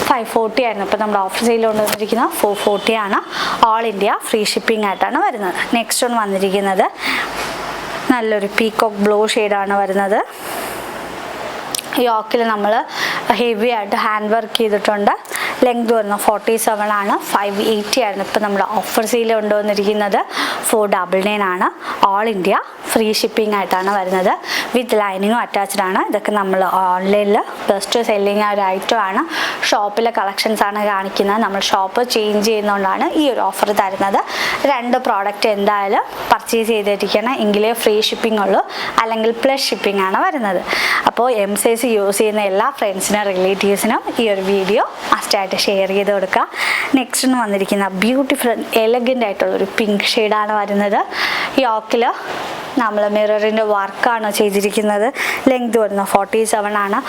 540 ആയിരുന്നു. ഇപ്പോൾ നമ്മുടെ ഓഫർ സെയിൽ കൊണ്ടുവന്നിരിക്കുന്നത് 440 ആണ്. ഓൾ ഇന്ത്യ ഫ്രീ ഷിപ്പിംഗ് ആയിട്ടാണ് വരുന്നത്. നെക്സ്റ്റ് ഒന്ന് വന്നിരിക്കുന്നത് നല്ലൊരു പീകോക്ക് ബ്ലൂ ഷെയ്ഡാണ് വരുന്നത്. യോക്കിൽ നമ്മൾ ഹെവി ആയിട്ട് ഹാൻഡ് വർക്ക് ചെയ്തിട്ടുണ്ട്. ലെങ്ത് വരുന്നത് 47 ആണ്. 580 ആയിരുന്നു. ഇപ്പോൾ നമ്മുടെ ഓഫർ സെയിൽ കൊണ്ടുവന്നിരിക്കുന്നത് 499 ആണ്. ഓൾ ഇന്ത്യ ഫ്രീ ഷിപ്പിംഗ് ആയിട്ടാണ് വരുന്നത്. വിത്ത് ലൈനിങ്ങും അറ്റാച്ച്ഡ് ആണ്. ഇതൊക്കെ നമ്മൾ ഓൺലൈനിൽ ബെസ്റ്റ് സെല്ലിങ് ഒരു ഐറ്റം ആണ്. ഷോപ്പിലെ കളക്ഷൻസ് ആണ് കാണിക്കുന്നത്. നമ്മൾ ഷോപ്പ് ചേഞ്ച് ചെയ്യുന്നതുകൊണ്ടാണ് ഈ ഒരു ഓഫർ തരുന്നത്. 2 പ്രോഡക്റ്റ് എന്തായാലും പർച്ചേസ് ചെയ്തിരിക്കണം, എങ്കിലേ ഫ്രീ ഷിപ്പിംഗ് ഉള്ളൂ, അല്ലെങ്കിൽ പ്ലസ് ഷിപ്പിംഗ് ആണ് വരുന്നത്. അപ്പോൾ എം സൈസ് യൂസ് ചെയ്യുന്ന എല്ലാ ഫ്രണ്ട്സിനും റിലേറ്റീവ്സിനും ഈ ഒരു വീഡിയോ മസ്റ്റായിട്ട് ഷെയർ ചെയ്ത് കൊടുക്കുക. നെക്സ്റ്റ് ഒന്ന് വന്നിരിക്കുന്ന ബ്യൂട്ടിഫുൾ എലഗൻ്റ് ആയിട്ടുള്ളൊരു പിങ്ക് ഷെയ്ഡാണ് വരുന്നത്. യോക്കിൽ നമ്മൾ മിററിൻ്റെ വർക്കാണ് ചെയ്തിരിക്കുന്നത്. ലെങ്ത് വരുന്നത് 47 ആണ്.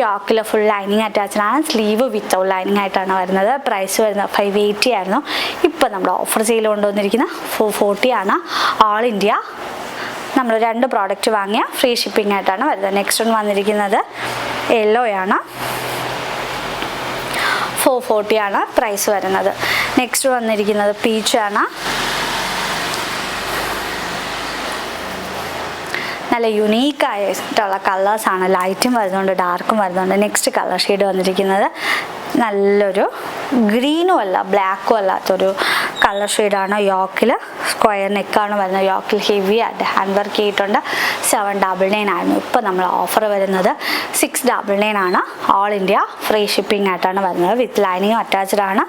യോക്കിൽ ഫുൾ ലൈനിങ് അറ്റാച്ച്ഡ് ആണ്. സ്ലീവ് വിത്തൗട്ട് ലൈനിങ് ആയിട്ടാണ് വരുന്നത്. പ്രൈസ് വരുന്നത് 580 ആയിരുന്നു. ഇപ്പോൾ നമ്മുടെ ഓഫർ സെയിൽ കൊണ്ടുവന്നിരിക്കുന്ന 440 ആണ്. ഓൾ ഇന്ത്യ നമ്മൾ 2 പ്രോഡക്റ്റ് വാങ്ങിയ ഫ്രീ ഷിപ്പിംഗ് ആയിട്ടാണ് വരുന്നത്. നെക്സ്റ്റ് ഒന്ന് വന്നിരിക്കുന്നത് യെല്ലോ ആണ്. 440 ആണ് പ്രൈസ് വരുന്നത്. നെക്സ്റ്റ് വന്നിരിക്കുന്നത് പീച്ചാണ്. നല്ല യുണീക്കായിട്ടുള്ള കളേഴ്സാണ്. ലൈറ്റും വരുന്നുണ്ട്, ഡാർക്കും വരുന്നുണ്ട്. നെക്സ്റ്റ് കളർ ഷെയ്ഡ് വന്നിരിക്കുന്നത് നല്ലൊരു ഗ്രീനും അല്ല ബ്ലാക്കും അല്ലാത്തൊരു കളർ ഷെയ്ഡാണ്. യോക്കിൽ സ്ക്വയർ നെക്കാണ് വരുന്നത്. യോക്കിൽ ഹെവി ആയിട്ട് ഹാൻഡ് വർക്ക് ചെയ്തിട്ടുണ്ട്. 799 ആയിരുന്നു. ഇപ്പോൾ നമ്മൾ ഓഫർ വരുന്നത് 699 ആണ്. ഓൾ ഇന്ത്യ ഫ്രീ ഷിപ്പിംഗ് ആയിട്ടാണ് വരുന്നത്. വിത്ത് ലൈനിങ്ങും അറ്റാച്ച്ഡ് ആണ്.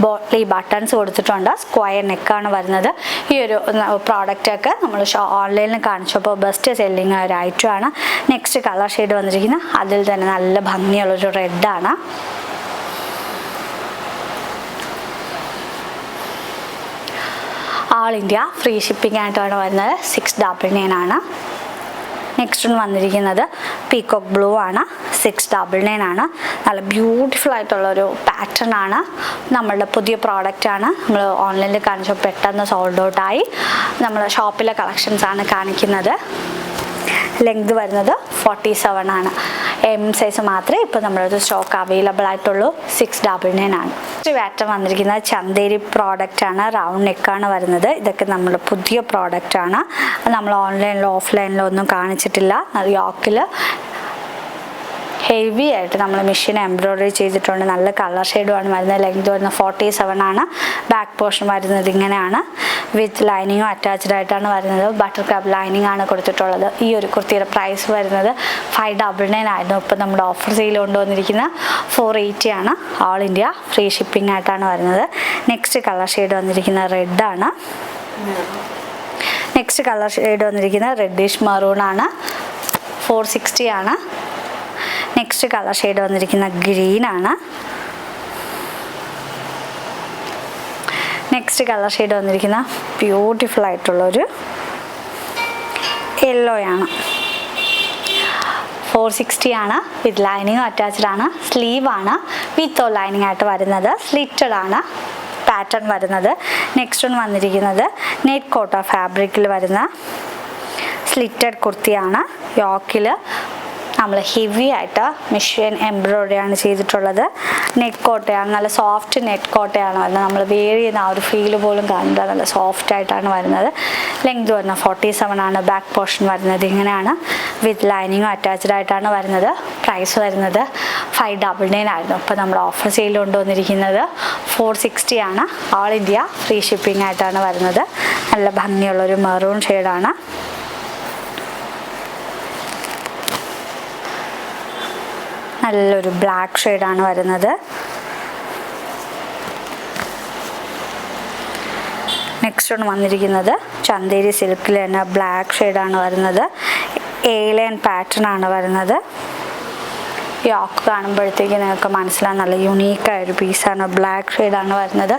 ബോട്ടിൽ ബട്ടൺസ് കൊടുത്തിട്ടുണ്ട്. സ്ക്വയർ നെക്കാണ് വരുന്നത്. ഈ ഒരു പ്രോഡക്റ്റൊക്കെ നമ്മൾ ഓൺലൈനിൽ കാണിച്ചപ്പോൾ ബെസ്റ്റ് സെല്ലിങ് ഒരു ഐറ്റം ആണ്. നെക്സ്റ്റ് കളർ ഷെയ്ഡ് വന്നിരിക്കുന്നത് അതിൽ തന്നെ നല്ല ഭംഗിയുള്ളൊരു റെഡാണ്. ഓൾ ഇന്ത്യ ഫ്രീ ഷിപ്പിംഗ് ആയിട്ടാണ് വരുന്നത്. 699 ആണ്. നെക്സ്റ്റ് ഒന്ന് വന്നിരിക്കുന്നത് പീകോക്ക് ബ്ലൂ ആണ്. 699 ആണ്. നല്ല ബ്യൂട്ടിഫുൾ ആയിട്ടുള്ളൊരു പാറ്റേൺ ആണ്. നമ്മളുടെ പുതിയ പ്രോഡക്റ്റ് ആണ്. നമ്മൾ ഓൺലൈനിൽ കാണിച്ചപ്പോൾ പെട്ടെന്ന് സോൾഡ് ഔട്ട് ആയി. നമ്മൾ ഷോപ്പിലെ കളക്ഷൻസ് ആണ് കാണിക്കുന്നത്. ലെങ്ത് വരുന്നത് 47 ആണ്. എം സൈസ് മാത്രമേ ഇപ്പോൾ നമ്മളൊരു സ്റ്റോക്ക് അവൈലബിൾ ആയിട്ടുള്ളൂ. 699 ആണ്. പാറ്റേൺ വന്നിരിക്കുന്നത് ചന്തേരി പ്രോഡക്റ്റ് ആണ്. റൗണ്ട് നെക്കാണ് വരുന്നത്. ഇതൊക്കെ നമ്മുടെ പുതിയ പ്രോഡക്റ്റ് ആണ്. നമ്മൾ ഓൺലൈനിലോ ഓഫ്ലൈനിലോ ഒന്നും കാണിച്ചിട്ടില്ല. യോക്കിൽ ഹെവി ആയിട്ട് നമ്മൾ മെഷീൻ എംബ്രോയിഡറി ചെയ്തിട്ടുണ്ട്. നല്ല കളർ ഷെയ്ഡുമാണ് വരുന്നത്. ലെങ്ത് വരുന്നത് 47 ആണ്. ബാക്ക് പോർഷൻ വരുന്നത് ഇങ്ങനെയാണ്. വിത്ത് ലൈനിങ്ങും അറ്റാച്ച്ഡ് ആയിട്ടാണ് വരുന്നത്. ബട്ടർ ക്രാബ് ലൈനിങ് ആണ് കൊടുത്തിട്ടുള്ളത്. ഈ ഒരു കുർത്തിയുടെ പ്രൈസ് വരുന്നത് 599 ആയിരുന്നു. ഇപ്പോൾ നമ്മുടെ ഓഫർ സെയിൽ കൊണ്ടുവന്നിരിക്കുന്ന 480 ആണ്. ഓൾ ഇന്ത്യ ഫ്രീ ഷിപ്പിംഗ് ആയിട്ടാണ് വരുന്നത്. നെക്സ്റ്റ് കളർ ഷെയ്ഡ് വന്നിരിക്കുന്നത് റെഡാണ്. നെക്സ്റ്റ് കളർ ഷെയ്ഡ് വന്നിരിക്കുന്നത് റെഡിഷ് മറൂൺ ആണ്. 460 ആണ്. നെക്സ്റ്റ് കളർ ഷെയ്ഡ് വന്നിരിക്കുന്ന ഗ്രീൻ ആണ്. നെക്സ്റ്റ് കളർ ഷെയ്ഡ് വന്നിരിക്കുന്ന ബ്യൂട്ടിഫുൾ ആയിട്ടുള്ളൊരു യെല്ലോ ആണ്. 460 ആണ്. വിത്ത് ലൈനിങ്ങും അറ്റാച്ച്ഡ് ആണ്. സ്ലീവ് ആണ് വിത്തോ ലൈനിങ് ആയിട്ട് വരുന്നത്. സ്ലിറ്റഡ് ആണ് പാറ്റേൺ വരുന്നത്. നെക്സ്റ്റ് ഒന്ന് വന്നിരിക്കുന്നത് നെറ്റ് കോട്ട ഫാബ്രിക്കിൽ വരുന്ന സ്ലിറ്റഡ് കുർത്തിയാണ്. യോക്കിൽ നമ്മൾ ഹെവി ആയിട്ട് മെഷീൻ എംബ്രോയിഡറിയാണ് ചെയ്തിട്ടുള്ളത്. നെറ്റ് കോട്ടയാണ്. നല്ല സോഫ്റ്റ് നെറ്റ് കോട്ടയാണ് വരുന്നത്. നമ്മൾ വെയർ ചെയ്യുന്ന ആ ഒരു ഫീല് പോലും കാണുന്നത് നല്ല സോഫ്റ്റ് ആയിട്ടാണ് വരുന്നത്. ലെങ്ത് വരുന്നത് 47 ആണ്. ബാക്ക് പോർഷൻ വരുന്നത് ഇങ്ങനെയാണ്. വിത്ത് ലൈനിങ്ങും അറ്റാച്ച്ഡ് ആയിട്ടാണ് വരുന്നത്. പ്രൈസ് വരുന്നത് 599 ആയിരുന്നു. ഇപ്പോൾ നമ്മുടെ ഓഫർ സെയിൽ കൊണ്ടുവന്നിരിക്കുന്നത് 460 ആണ്. ഓൾ ഇന്ത്യ ഫ്രീ ഷിപ്പിംഗ് ആയിട്ടാണ് വരുന്നത്. നല്ല ഭംഗിയുള്ളൊരു മെറൂൺ ഷെയ്ഡാണ്. നല്ലൊരു ബ്ലാക്ക് ഷെയ്ഡാണ് വരുന്നത്. നെക്സ്റ്റ് ഒന്ന് വന്നിരിക്കുന്നത് ചന്തേരി സിൽക്കിൽ തന്നെ ബ്ലാക്ക് ഷെയ്ഡാണ് വരുന്നത്. ഏലൈൻ പാറ്റേൺ ആണ് വരുന്നത്. യോക്ക് കാണുമ്പോഴത്തേക്ക് നിങ്ങൾക്ക് മനസ്സിലാവും നല്ല യുണീക്കായൊരു പീസാണ്. ബ്ലാക്ക് ഷെയ്ഡാണ് വരുന്നത്.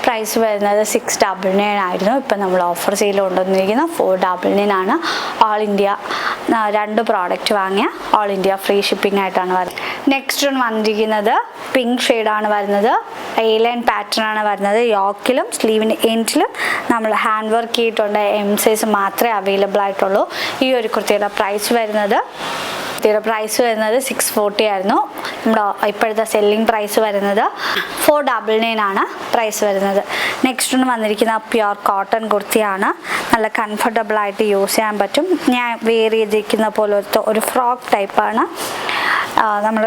പ്രൈസ് വരുന്നത് 699 ആയിരുന്നു. ഇപ്പം നമ്മൾ ഓഫർ സെയിൽ കൊണ്ടുവന്നിരിക്കുന്നത് 499 ആണ്. ഓൾ ഇന്ത്യ 2 പ്രോഡക്റ്റ് വാങ്ങിയ ഓൾ ഇന്ത്യ ഫ്രീ ഷിപ്പിംഗ് ആയിട്ടാണ് വരുന്നത്. നെക്സ്റ്റ് വന്നിരിക്കുന്നത് പിങ്ക് ഷെയ്ഡാണ് വരുന്നത്. A-line പാറ്റേൺ ആണ് വരുന്നത്. യോക്കിലും സ്ലീവിൻ്റെ എൻഡിലും നമ്മൾ ഹാൻഡ് വർക്ക് ചെയ്തിട്ടുണ്ട്. എം സൈസ് മാത്രമേ അവൈലബിൾ ആയിട്ടുള്ളൂ. ഈ ഒരു കുർത്തിയുടെ പ്രൈസ് വരുന്നത് 640 ആയിരുന്നു. നമ്മുടെ ഇപ്പോഴത്തെ സെല്ലിംഗ് പ്രൈസ് വരുന്നത് 499 ആണ് പ്രൈസ് വരുന്നത്. നെക്സ്റ്റ് വന്നിരിക്കുന്ന പ്യുർ കോട്ടൺ കുർത്തിയാണ്. നല്ല കംഫർട്ടബിൾ ആയിട്ട് യൂസ് ചെയ്യാൻ പറ്റും. ഞാൻ വെയർ ചെയ്തിരിക്കുന്ന പോലത്തെ ഒരു ഫ്രോക്ക് ടൈപ്പാണ്. നമ്മൾ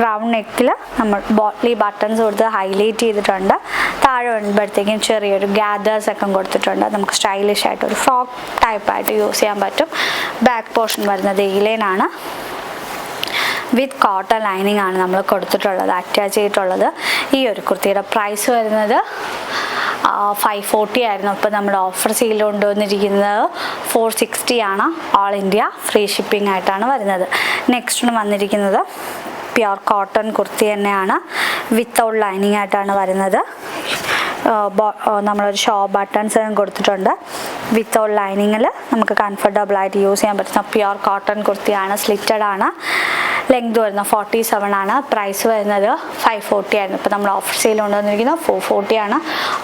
റൗണ്ട് നെക്കിൽ നമ്മൾ ബോട്ട്ലി ബട്ടൺസ് കൊടുത്ത് ഹൈലൈറ്റ് ചെയ്തിട്ടുണ്ട്. താഴെ വരുമ്പോഴത്തേക്കും ചെറിയൊരു ഗ്യാദേഴ്സ് ഒക്കെ കൊടുത്തിട്ടുണ്ട്. നമുക്ക് സ്റ്റൈലിഷ് ആയിട്ട് ഒരു ഫ്രോക്ക് ടൈപ്പായിട്ട് യൂസ് ചെയ്യാൻ പറ്റും. ബാക്ക് പോർഷൻ വരുന്നത് A-line ആണ്. വിത്ത് കോട്ടൺ ലൈനിങ് ആണ് നമ്മൾ കൊടുത്തിട്ടുള്ളത്, അറ്റാച്ച് ചെയ്തിട്ടുള്ളത്. ഈ ഒരു കുർത്തിയുടെ പ്രൈസ് വരുന്നത് 540 ആയിരുന്നു. ഇപ്പോൾ നമ്മുടെ ഓഫർ സെയിൽ കൊണ്ടുവന്നിരിക്കുന്നത് 460 ആണ്. ഓൾ ഇന്ത്യ ഫ്രീ ഷിപ്പിംഗ് ആയിട്ടാണ് വരുന്നത്. നെക്സ്റ്റ് വന്നിരിക്കുന്നത് പ്യുർ കോട്ടൺ കുർത്തി തന്നെയാണ്. വിത്തൗട്ട് ലൈനിങ് ആയിട്ടാണ് വരുന്നത്. നമ്മളൊരു ഷോ ബട്ടൺസ് കൊടുത്തിട്ടുണ്ട്. വിത്തൗട്ട് ലൈനിങ്ങിൽ നമുക്ക് കംഫർട്ടബിൾ ആയിട്ട് യൂസ് ചെയ്യാൻ പറ്റുന്ന പ്യുർ കോട്ടൺ കുർത്തിയാണ്. സ്ലിറ്റഡ് ആണ്. ലെങ്ത് വരുന്നത് 47 ആണ്. പ്രൈസ് വരുന്നത് 540 ആയിരുന്നു. ഇപ്പോൾ നമ്മൾ ഓഫർ സെയിൽ കൊണ്ടുവന്നിരിക്കുന്നത് 440 ആണ്.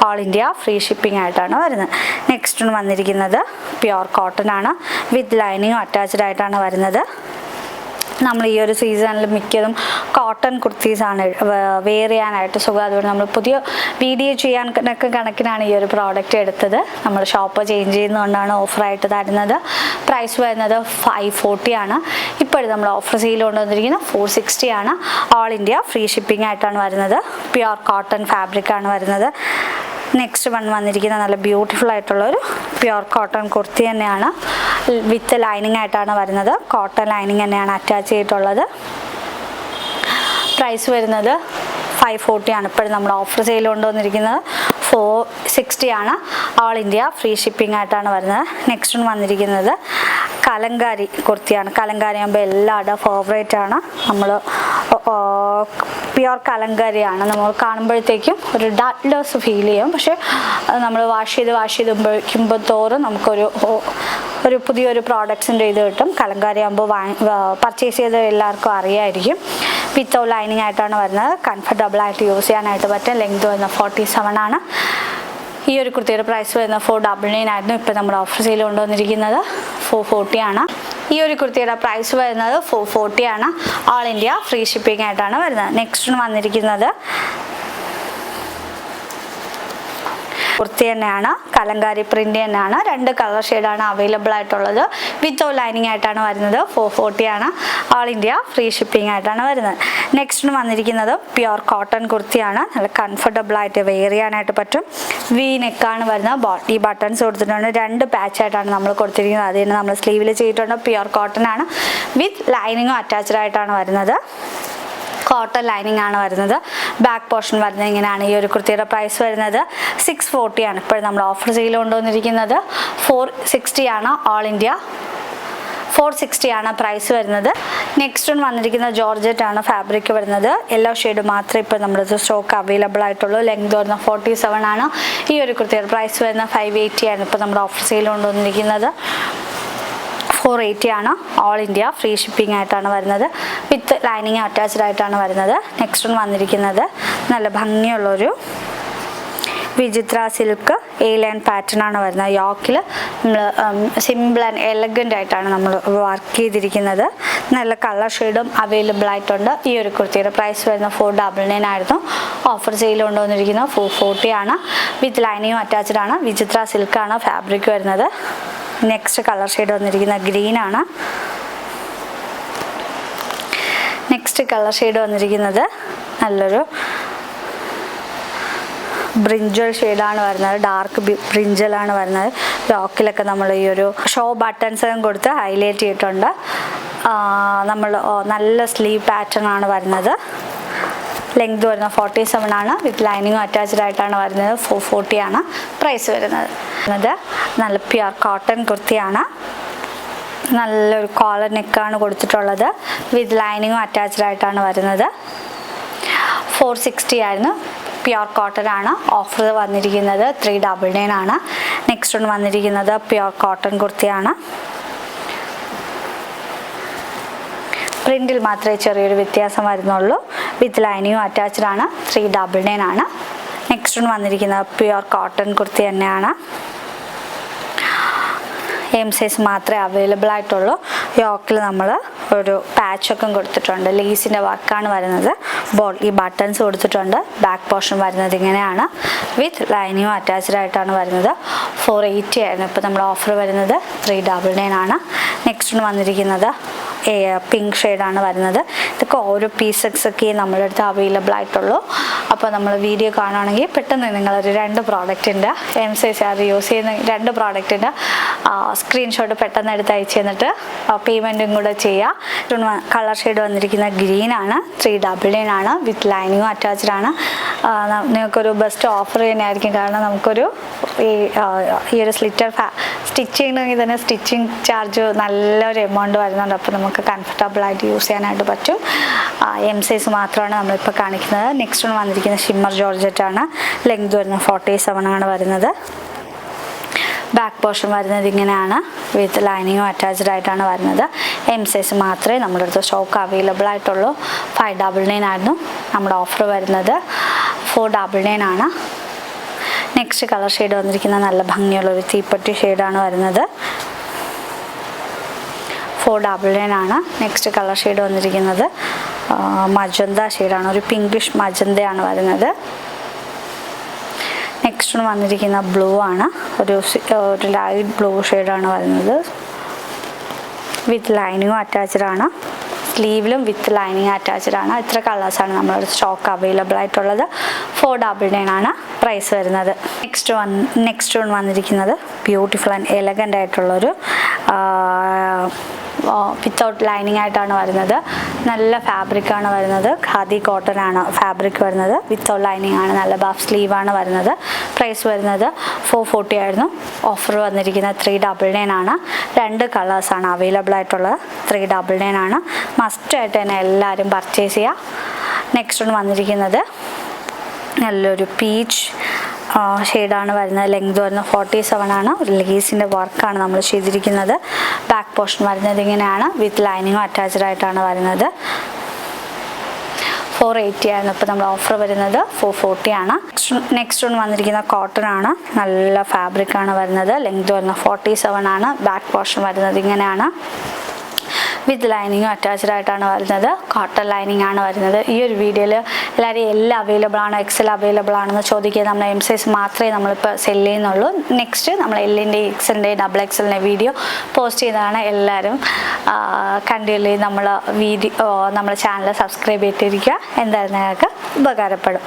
ഓൾ ഇന്ത്യ ഫ്രീ ഷിപ്പിംഗ് ആയിട്ടാണ് വരുന്നത്. നെക്സ്റ്റ് വന്നിരിക്കുന്നത് പ്യുർ കോട്ടൺ ആണ്. വിത്ത് ലൈനിങ്ങും അറ്റാച്ച്ഡ് ആയിട്ടാണ് വരുന്നത്. നമ്മൾ ഈ ഒരു സീസണിൽ മിക്കതും കോട്ടൺ കുർത്തീസാണ് വെയർ ചെയ്യാനായിട്ട് സുഖം. അതുകൊണ്ട് നമ്മൾ പുതിയ വീഡിയോ ചെയ്യാനൊക്കെ കണക്കിനാണ് ഈ ഒരു പ്രോഡക്റ്റ് എടുത്തത്. നമ്മൾ ഷോപ്പ് ചേഞ്ച് ചെയ്യുന്നതുകൊണ്ടാണ് ഓഫറായിട്ട് തരുന്നത്. പ്രൈസ് വരുന്നത് 540 ആണ്. ഇപ്പോഴും നമ്മൾ ഓഫർ സെയിൽ കൊണ്ടുവന്നിരിക്കുന്നത് 460 ആണ്. ഓൾ ഇന്ത്യ ഫ്രീ ഷിപ്പിംഗ് ആയിട്ടാണ് വരുന്നത്. പ്യുർ കോട്ടൺ ഫാബ്രിക് ആണ് വരുന്നത്. നെക്സ്റ്റ് വന്നിരിക്കുന്നത് നല്ല ബ്യൂട്ടിഫുൾ ആയിട്ടുള്ളൊരു പ്യുർ കോട്ടൺ കുർത്തി തന്നെയാണ്. വിത്ത് ലൈനിങ് ആയിട്ടാണ് വരുന്നത്. കോട്ടൺ ലൈനിങ് തന്നെയാണ് അറ്റാച്ച് ചെയ്തിട്ടുള്ളത്. പ്രൈസ് വരുന്നത് 540 ആണ്. ഇപ്പോഴും നമ്മൾ ഓഫർ സെയിൽ കൊണ്ടുവന്നിരിക്കുന്നത് 460 ആണ്. ഓൾ ഇന്ത്യ ഫ്രീ ഷിപ്പിംഗ് ആയിട്ടാണ് വരുന്നത്. നെക്സ്റ്റ് വന്നിരിക്കുന്നത് കലങ്കാരി കുർത്തിയാണ്. കലങ്കാരി ആകുമ്പോൾ എല്ലാവരുടെ ഫേവറേറ്റ് ആണ്. നമ്മൾ പ്യുർ കലങ്കാരിയാണ്. നമ്മൾ കാണുമ്പോഴത്തേക്കും ഒരു ഡാർക്ക്നെസ് ഫീൽ ചെയ്യും. പക്ഷേ നമ്മൾ വാഷ് ചെയ്ത് ഉപയോഗിക്കുമ്പോൾ തോറും നമുക്കൊരു പുതിയൊരു പ്രോഡക്ട്സിൻ്റെ ഇത് കിട്ടും. കലങ്കാരി ആകുമ്പോൾ പർച്ചേസ് ചെയ്ത് എല്ലാവർക്കും അറിയായിരിക്കും. വിത്തൗട്ട് ലൈനിങ് ആയിട്ടാണ് വരുന്നത്. കംഫർട്ടബിൾ ആയിട്ട് യൂസ് ചെയ്യാനായിട്ട് പറ്റും. ലെങ്ത് വരുന്നത് 47 ആണ്. ഈ ഒരു കുർത്തിയുടെ പ്രൈസ് വരുന്നത് 499 ആയിരുന്നു. ഇപ്പോൾ നമ്മൾ ഓഫർ സെയിൽ കൊണ്ടുവന്നിരിക്കുന്നത് 440 ആണ്. ഈ ഒരു കുർത്തിയുടെ പ്രൈസ് വരുന്നത് 440 ആണ്. ഓൾ ഇന്ത്യ ഫ്രീ ഷിപ്പിംഗ് ആയിട്ടാണ് വരുന്നത്. നെക്സ്റ്റ് വന്നിരിക്കുന്നത് കുർത്തി തന്നെയാണ്. കലങ്കാരി പ്രിന്റ് തന്നെയാണ്. 2 കളർ ഷെയ്ഡാണ് അവൈലബിൾ ആയിട്ടുള്ളത്. വിത്തൗട്ട് ലൈനിങ് ആയിട്ടാണ് വരുന്നത്. 440 ആണ്. ഓൾ ഇന്ത്യ ഫ്രീ ഷിപ്പിംഗ് ആയിട്ടാണ് വരുന്നത്. നെക്സ്റ്റ് വന്നിരിക്കുന്നത് പ്യുർ കോട്ടൺ കുർത്തിയാണ്. നല്ല കംഫർട്ടബിൾ ആയിട്ട് വെയർ ചെയ്യാനായിട്ട് പറ്റും. വി നെക്കാണ് വരുന്നത്. ഈ ബട്ടൺസ് കൊടുത്തിട്ടുണ്ട്. 2 പാച്ചായിട്ടാണ് നമ്മൾ കൊടുത്തിരിക്കുന്നത്. അത് തന്നെ നമ്മൾ സ്ലീവിൽ ചെയ്തിട്ടുണ്ട്. പ്യുർ കോട്ടൺ ആണ്. വിത്ത് ലൈനിങ്ങും അറ്റാച്ച്ഡ് ആയിട്ടാണ് വരുന്നത്. കോട്ടൺ ലൈനിങ് ആണ് വരുന്നത്. ബാക്ക് പോർഷൻ വരുന്നത് ഇങ്ങനെയാണ്. ഈ ഒരു കുർത്തിയുടെ പ്രൈസ് വരുന്നത് 640 ആണ്. ഇപ്പോൾ നമ്മൾ ഓഫർ സെയിൽ കൊണ്ടുവന്നിരിക്കുന്നത് 460 ആണ്. ഓൾ ഇന്ത്യ 460 ആണ് പ്രൈസ് വരുന്നത്. നെക്സ്റ്റ് വന്നിരിക്കുന്ന ജോർജറ്റ് ആണ് ഫാബ്രിക് വരുന്നത്. യെല്ലോ ഷെയ്ഡ് മാത്രമേ ഇപ്പോൾ നമ്മുടെ സ്റ്റോക്ക് അവൈലബിൾ ആയിട്ടുള്ളൂ. ലെങ്ത് വരുന്നത് 47 ആണ്. ഈ ഒരു കുർത്തിയുടെ പ്രൈസ് വരുന്നത് 580 ആണ്. ഇപ്പോൾ നമ്മുടെ ഓഫർ സെയിൽ കൊണ്ടുവന്നിരിക്കുന്നത് 480 ആണ്. ഓൾ ഇന്ത്യ ഫ്രീ ഷിപ്പിംഗ് ആയിട്ടാണ് വരുന്നത്. വിത്ത് ലൈനിങ് അറ്റാച്ച്ഡ് ആയിട്ടാണ് വരുന്നത്. നെക്സ്റ്റ് വന്നിരിക്കുന്നത് നല്ല ഭംഗിയുള്ളൊരു വിചിത്ര സിൽക്ക് A-line പാറ്റേൺ ആണ് വരുന്നത്. യോക്കിൽ നമ്മൾ സിമ്പിൾ ആൻഡ് എലഗൻ്റ് ആയിട്ടാണ് നമ്മൾ വർക്ക് ചെയ്തിരിക്കുന്നത്. നല്ല കളർ ഷെയ്ഡും അവൈലബിൾ ആയിട്ടുണ്ട്. ഈ ഒരു കുർത്തിയുടെ പ്രൈസ് വരുന്നത് 499 ആയിരുന്നു. ഓഫർ സെയിൽ കൊണ്ടുവന്നിരിക്കുന്നത് 440 ആണ്. വിത്ത് ലൈനിങ്ങും അറ്റാച്ച്ഡ് ആണ്. വിചിത്ര സിൽക്കാണ് ഫാബ്രിക് വരുന്നത്. നെക്സ്റ്റ് കളർ ഷെയ്ഡ് വന്നിരിക്കുന്നത് ഗ്രീൻ ആണ്. നെക്സ്റ്റ് കളർ ഷെയ്ഡ് വന്നിരിക്കുന്നത് നല്ലൊരു ബ്രിഞ്ചൽ ഷെയ്ഡാണ് വരുന്നത്. ഡാർക്ക് ബ്രിഞ്ചലാണ് വരുന്നത്. ലോക്കിലൊക്കെ നമ്മൾ ഈ ഒരു ഷോ ബട്ടൺസും കൊടുത്ത് ഹൈലൈറ്റ് ചെയ്തിട്ടുണ്ട്. നമ്മൾ നല്ല സ്ലീവ് പാറ്റേൺ ആണ് വരുന്നത്. ലെങ്ത് വരുന്നത് 47 ആണ്. വിത്ത് ലൈനിങ്ങും അറ്റാച്ച്ഡ് ആയിട്ടാണ് വരുന്നത്. 440 ആണ് പ്രൈസ് വരുന്നത്. നല്ല പ്യുർ കോട്ടൺ കുർത്തിയാണ്. നല്ലൊരു കോളർ നെക്കാണ് കൊടുത്തിട്ടുള്ളത്. വിത്ത് ലൈനിങ്ങും അറ്റാച്ച്ഡ് ആയിട്ടാണ് വരുന്നത്. 460 ആയിരുന്നു. പ്യുർ കോട്ടൺ ആണ്. ഓഫർ വന്നിരിക്കുന്നത് 399 ആണ്. നെക്സ്റ്റ് വന്നിരിക്കുന്നത് പ്യുർ കോട്ടൺ കുർത്തിയാണ്. പ്രിൻറ്റിൽ മാത്രമേ ചെറിയൊരു വ്യത്യാസം വരുന്നുള്ളൂ. വിത്ത് ലൈനിങ്ങും അറ്റാച്ച്ഡ് ആണ്. 399 ആണ്. നെക്സ്റ്റ് വന്നിരിക്കുന്നത് പ്യുവർ കോട്ടൺ കുർത്തി തന്നെയാണ്. എം സൈസ് മാത്രമേ അവൈലബിൾ ആയിട്ടുള്ളൂ. യോക്കിൽ നമ്മൾ ഒരു പാച്ചൊക്കെ കൊടുത്തിട്ടുണ്ട്. ലേസിൻ്റെ വർക്കാണ് വരുന്നത്. ഈ ബട്ടൺസ് കൊടുത്തിട്ടുണ്ട്. ബാക്ക് പോർഷൻ വരുന്നത് ഇങ്ങനെയാണ്. വിത്ത് ലൈനിങ്ങും അറ്റാച്ച്ഡ് ആയിട്ടാണ് വരുന്നത്. 480 ആയിരുന്നു. ഇപ്പോൾ നമ്മൾ ഓഫർ വരുന്നത് 399 ആണ്. നെക്സ്റ്റ് വന്നിരിക്കുന്നത് പിങ്ക് ഷെയ്ഡാണ് വരുന്നത്. ഇതൊക്കെ ഓരോ പീസൊക്കെ നമ്മുടെ അടുത്ത് അവൈലബിൾ ആയിട്ടുള്ളൂ. അപ്പോൾ നമ്മൾ വീഡിയോ കാണുകയാണെങ്കിൽ പെട്ടെന്ന് നിങ്ങളൊരു 2 പ്രോഡക്റ്റിൻ്റെ എം സൈസ് അത് യൂസ് ചെയ്യുന്ന 2 പ്രോഡക്റ്റിൻ്റെ സ്ക്രീൻഷോട്ട് പെട്ടെന്ന് എടുത്ത് അയച്ചു തന്നിട്ട് പേയ്മെൻറ്റും കൂടെ ചെയ്യുക. കളർ ഷെയ്ഡ് വന്നിരിക്കുന്ന ഗ്രീനാണ്. 399 ആണ്. വിത്ത് ലൈനിങ്ങും അറ്റാച്ച്ഡ് ആണ്. നിങ്ങൾക്കൊരു ബെസ്റ്റ് ഓഫർ തന്നെയായിരിക്കും. കാരണം നമുക്കൊരു ഈ ഒരു സ്റ്റിച്ച് ചെയ്യണമെങ്കിൽ തന്നെ സ്റ്റിച്ചിങ് ചാർജ് നല്ലൊരു എമൗണ്ട് വരുന്നുണ്ട്. അപ്പോൾ നമുക്ക് കംഫർട്ടബിളായിട്ട് യൂസ് ചെയ്യാനായിട്ട് പറ്റും. എം സൈസ് മാത്രമാണ് നമ്മളിപ്പോൾ കാണിക്കുന്നത്. നെക്സ്റ്റ് വന്നിരിക്കുന്നത് ഷിമ്മർ ജോർജറ്റാണ്. ലെങ്ത് വരുന്നത് 47 ആണ് വരുന്നത്. ബാക്ക് പോർഷൻ വരുന്നത് ഇങ്ങനെയാണ്. വിത്ത് ലൈനിങ്ങും അറ്റാച്ച്ഡ് ആയിട്ടാണ് വരുന്നത്. എം സൈസ് മാത്രമേ നമ്മുടെ അടുത്ത് സ്റ്റോക്ക് അവൈലബിൾ ആയിട്ടുള്ളൂ. 599 ആയിരുന്നു നമ്മുടെ ഓഫർ വരുന്നത്. 499 ആണ്. നെക്സ്റ്റ് കളർ ഷെയ്ഡ് വന്നിരിക്കുന്ന നല്ല ഭംഗിയുള്ളൊരു തീപ്പട്ടി ഷെയ്ഡാണ് വരുന്നത്. 499 ആണ്. നെക്സ്റ്റ് കളർ ഷെയ്ഡ് വന്നിരിക്കുന്നത് മജന്ത ഷെയ്ഡാണ്. ഒരു പിങ്കിഷ് മജന്തയാണ് വരുന്നത്. നെക്സ്റ്റ് വന്നിരിക്കുന്ന ബ്ലൂ ആണ്. ഒരു ലൈറ്റ് ബ്ലൂ ഷെയ്ഡാണ് വരുന്നത്. വിത്ത് ലൈനിങ്ങും അറ്റാച്ച്ഡ് ആണ്. സ്ലീവിലും വിത്ത് ലൈനിങ് അറ്റാച്ച്ഡ് ആണ്. ഇത്ര കളേഴ്സാണ് നമ്മുടെ സ്റ്റോക്ക് അവൈലബിൾ ആയിട്ടുള്ളത്. 499 ആണ് പ്രൈസ് വരുന്നത്. നെക്സ്റ്റ് വൺ വന്നിരിക്കുന്നത് ബ്യൂട്ടിഫുൾ ആൻഡ് എലഗൻ്റ് ആയിട്ടുള്ളൊരു വിത്തൗട്ട് ലൈനിങ് ആയിട്ടാണ് വരുന്നത്. നല്ല ഫാബ്രിക്കാണ് വരുന്നത്. ഖാദി കോട്ടൺ ആണ് ഫാബ്രിക് വരുന്നത്. വിത്തൗട്ട് ലൈനിങ് ആണ്. നല്ല ബഫ് സ്ലീവാണ് വരുന്നത്. പ്രൈസ് വരുന്നത് 440 ആയിരുന്നു. ഓഫർ വന്നിരിക്കുന്നത് 399 ആണ്. 2 കളേഴ്സാണ് അവൈലബിൾ ആയിട്ടുള്ളത്. 399 ആണ്. മസ്റ്റായിട്ട് തന്നെ എല്ലാവരും പർച്ചേസ് ചെയ്യുക. നെക്സ്റ്റ് വന്നിരിക്കുന്നത് നല്ലൊരു പീച്ച് ഷെയ്ഡാണ് വരുന്നത്. ലെങ്ത് വരുന്നത് 47 ആണ്. ഒരു ലേസിൻ്റെ വർക്കാണ് നമ്മൾ ചെയ്തിരിക്കുന്നത്. ബാക്ക് പോർഷൻ വരുന്നത് ഇങ്ങനെയാണ്. വിത്ത് ലൈനിങ്ങും അറ്റാച്ച്ഡ് ആയിട്ടാണ് വരുന്നത്. 480 ആയിരുന്നു. ഇപ്പോൾ നമ്മൾ ഓഫർ വരുന്നത് 440 ആണ്. നെക്സ്റ്റ് വന്നിരിക്കുന്ന കോട്ടൺ ആണ്. നല്ല ഫാബ്രിക്കാണ് വരുന്നത്. ലെങ്ത് വരുന്നത് 47 ആണ്. ബാക്ക് പോർഷൻ വരുന്നത് ഇങ്ങനെയാണ്. വിത്ത് ലൈനിങ്ങും അറ്റാച്ച്ഡ് ആയിട്ടാണ് വരുന്നത്. കോട്ടൺ ലൈനിങ് ആണ് വരുന്നത്. ഈ ഒരു വീഡിയോയിൽ എല്ലാവരും എല്ലാം അവൈലബിൾ ആണോ, എക്സൽ അവൈലബിൾ ആണെന്ന് ചോദിക്കുക. നമ്മൾ എം സൈസ് മാത്രമേ നമ്മളിപ്പോൾ സെല് ചെയ്യുന്നുള്ളൂ. നെക്സ്റ്റ് നമ്മൾ എല്ലിൻ്റെ എക്സലിൻ്റെ ഡബിൾ എക്സലിൻ്റെ വീഡിയോ പോസ്റ്റ് ചെയ്തതാണ്. എല്ലാവരും കണ്ടില്ലേ നമ്മുടെ ചാനൽ സബ്സ്ക്രൈബ് ചെയ്തിരിക്കുക. എന്തായാലും നിങ്ങൾക്ക് ഉപകാരപ്പെടും.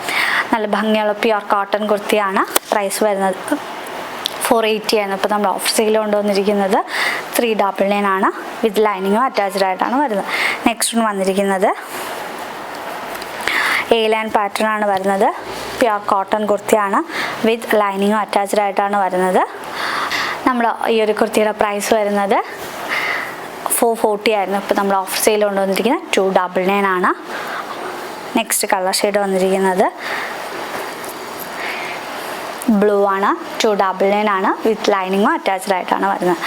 നല്ല ഭംഗിയുള്ള പ്യുവർ കോട്ടൺ കുർത്തിയാണ്. പ്രൈസ് വരുന്നത് 480 ആണ്. ഇപ്പോൾ നമ്മൾ ഓഫ് സെയിൽ കൊണ്ടുവന്നിരിക്കുന്നത് 399 ആണ്. വിത്ത് ലൈനിങ്ങും അറ്റാച്ച്ഡ് ആയിട്ടാണ് വരുന്നത്. നെക്സ്റ്റ് വന്നിരിക്കുന്നത് A-line പാറ്റേൺ ആണ് വരുന്നത്. പ്യുവർ കോട്ടൺ കുർത്തിയാണ്. വിത്ത് ലൈനിങ്ങും അറ്റാച്ച്ഡ് ആയിട്ടാണ് വരുന്നത്. നമ്മൾ ഈ ഒരു കുർത്തിയുടെ പ്രൈസ് വരുന്നത് 440 ആയിരുന്നു. ഇപ്പോൾ നമ്മൾ ഓഫ് സെയിൽ കൊണ്ടുവന്നിരിക്കുന്നത് 299 ആണ്. നെക്സ്റ്റ് കളർ ഷെയ്ഡ് വന്നിരിക്കുന്നത് ബ്ലൂ ആണ്. 299 ആണ്. വിത്ത് ലൈനിങ്ങും അറ്റാച്ച്ഡ് ആയിട്ടാണ് വരുന്നത്.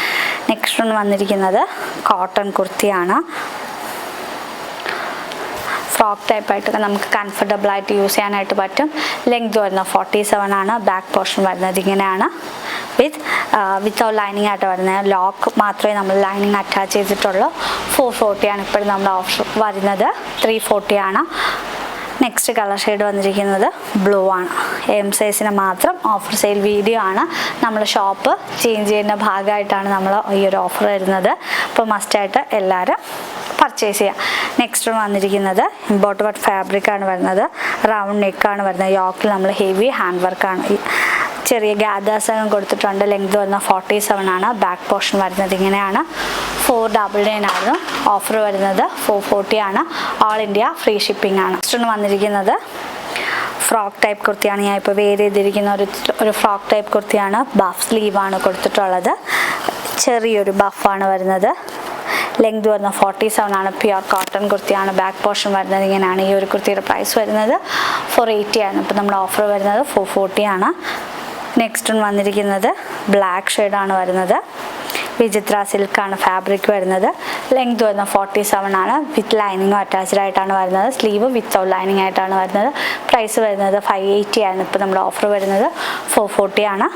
നെക്സ്റ്റ് വന്നിരിക്കുന്നത് കോട്ടൺ കുർത്തിയാണ്. ഫ്രോക്ക് ടൈപ്പായിട്ടൊക്കെ നമുക്ക് കംഫർട്ടബിളായിട്ട് യൂസ് ചെയ്യാനായിട്ട് പറ്റും. ലെങ്ത് വരുന്നത് 47 ആണ്. ബാക്ക് പോർഷൻ വരുന്നത് ഇങ്ങനെയാണ്. വിത്തൗട്ട് ലൈനിങ് ആയിട്ട് വരുന്നത്. ലോക്ക് മാത്രമേ നമ്മൾ ലൈനിങ് അറ്റാച്ച് ചെയ്തിട്ടുള്ളൂ. 440 ആണ് ഇപ്പോഴും നമ്മുടെ ഓഫർ വരുന്നത്. 340 ആണ്. നെക്സ്റ്റ് കളർ ഷെയ്ഡ് വന്നിരിക്കുന്നത് ബ്ലൂ ആണ്. എം സൈസിന് മാത്രം ഓഫർ സെയിൽ വീഡിയോ ആണ്. നമ്മൾ ഷോപ്പ് ചേഞ്ച് ചെയ്യുന്ന ഭാഗമായിട്ടാണ് നമ്മൾ ഈ ഒരു ഓഫർ വരുന്നത്. അപ്പോൾ മസ്റ്റായിട്ട് എല്ലാവരും പർച്ചേസ് ചെയ്യാം. നെക്സ്റ്റ് വന്നിരിക്കുന്നത് ഇമ്പോർട്ടഡ് ഫാബ്രിക്കാണ് വരുന്നത്. റൗണ്ട് നെക്കാണ് വരുന്നത്. യോക്കിൽ നമ്മൾ ഹെവി ഹാൻഡ് വർക്കാണ്. ചെറിയ ഗ്യാദേഴ്സൊക്കെ കൊടുത്തിട്ടുണ്ട്. ലെങ്ത് വരുന്നത് 47 ആണ്. ബാക്ക് പോർഷൻ വരുന്നത് ഇങ്ങനെയാണ്. 499 ആയിരുന്നു ഓഫർ വരുന്നത്. 440 ആണ്. ഓൾ ഇന്ത്യ ഫ്രീ ഷിപ്പിംഗ് ആണ്. നെക്സ്റ്റ് വന്നിരിക്കുന്നത് ഫ്രോക്ക് ടൈപ്പ് കുർത്തിയാണ്. ഞാൻ ഇപ്പോൾ വെയർ ചെയ്തിരിക്കുന്ന ഒരു ഫ്രോക്ക് ടൈപ്പ് കുർത്തിയാണ്. ബഫ് സ്ലീവാണ് കൊടുത്തിട്ടുള്ളത്. ചെറിയൊരു ബഫാണ് വരുന്നത്. ലെങ്ത് വരുന്നത് 47 ആണ്. പ്യുവർ കോട്ടൺ കുർത്തിയാണ്. ബാക്ക് പോർഷൻ വരുന്നത് ഇങ്ങനെയാണ്. ഈ ഒരു കുർത്തിയുടെ പ്രൈസ് വരുന്നത് 480 ആണ്. ഇപ്പോൾ നമ്മുടെ ഓഫർ വരുന്നത് 440 ആണ്. നെക്സ്റ്റ് വന്നിരിക്കുന്നത് ബ്ലാക്ക് ഷെയ്ഡാണ് വരുന്നത്. വിചിത്ര സിൽക്കാണ് ഫാബ്രിക് വരുന്നത്. ലെങ്ത് വരുന്നത് 47 ആണ്. വിത്ത് ലൈനിങ്ങും അറ്റാച്ച്ഡ് ആയിട്ടാണ് വരുന്നത്. സ്ലീവ് വിത്തൗട്ട് ലൈനിങ് ആയിട്ടാണ് വരുന്നത്. പ്രൈസ് വരുന്നത് 580 ആണ്. ഇപ്പോൾ നമ്മുടെ ഓഫർ വരുന്നത് 440 ആണ്.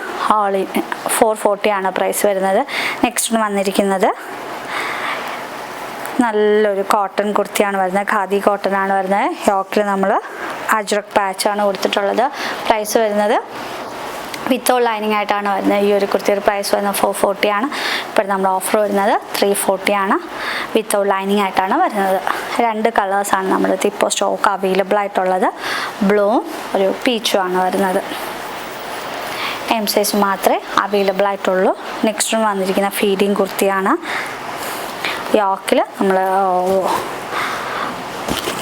440 ആണ് പ്രൈസ് വരുന്നത്. നെക്സ്റ്റ് വന്നിരിക്കുന്നത് നല്ലൊരു കോട്ടൺ കുർത്തിയാണ് വരുന്നത്. ഖാദി കോട്ടൺ ആണ് വരുന്നത്. യോക്കിൽ നമ്മൾ അജ്രക് പാച്ചാണ് കൊടുത്തിട്ടുള്ളത്. പ്രൈസ് വരുന്നത് വിത്തൗട്ട് ലൈനിങ് ആയിട്ടാണ് വരുന്നത്. ഈ ഒരു കുർത്തിയുടെ പ്രൈസ് വരുന്നത് 440 ആണ്. ഇപ്പോൾ നമ്മുടെ ഓഫർ വരുന്നത് 340 ആണ്. വിത്തൗട്ട് ലൈനിങ് ആയിട്ടാണ് വരുന്നത്. 2 കളേഴ്സാണ് നമ്മുടെ ഇപ്പോൾ സ്റ്റോക്ക് അവൈലബിൾ ആയിട്ടുള്ളത്. ബ്ലൂവും ഒരു പീച്ചും ആണ് വരുന്നത്. എം സൈസ് മാത്രമേ അവൈലബിൾ ആയിട്ടുള്ളൂ. നെക്സ്റ്റ് വന്നിരിക്കുന്ന ഫീഡിങ് കുർത്തിയാണ്. യോക്കിൽ നമ്മൾ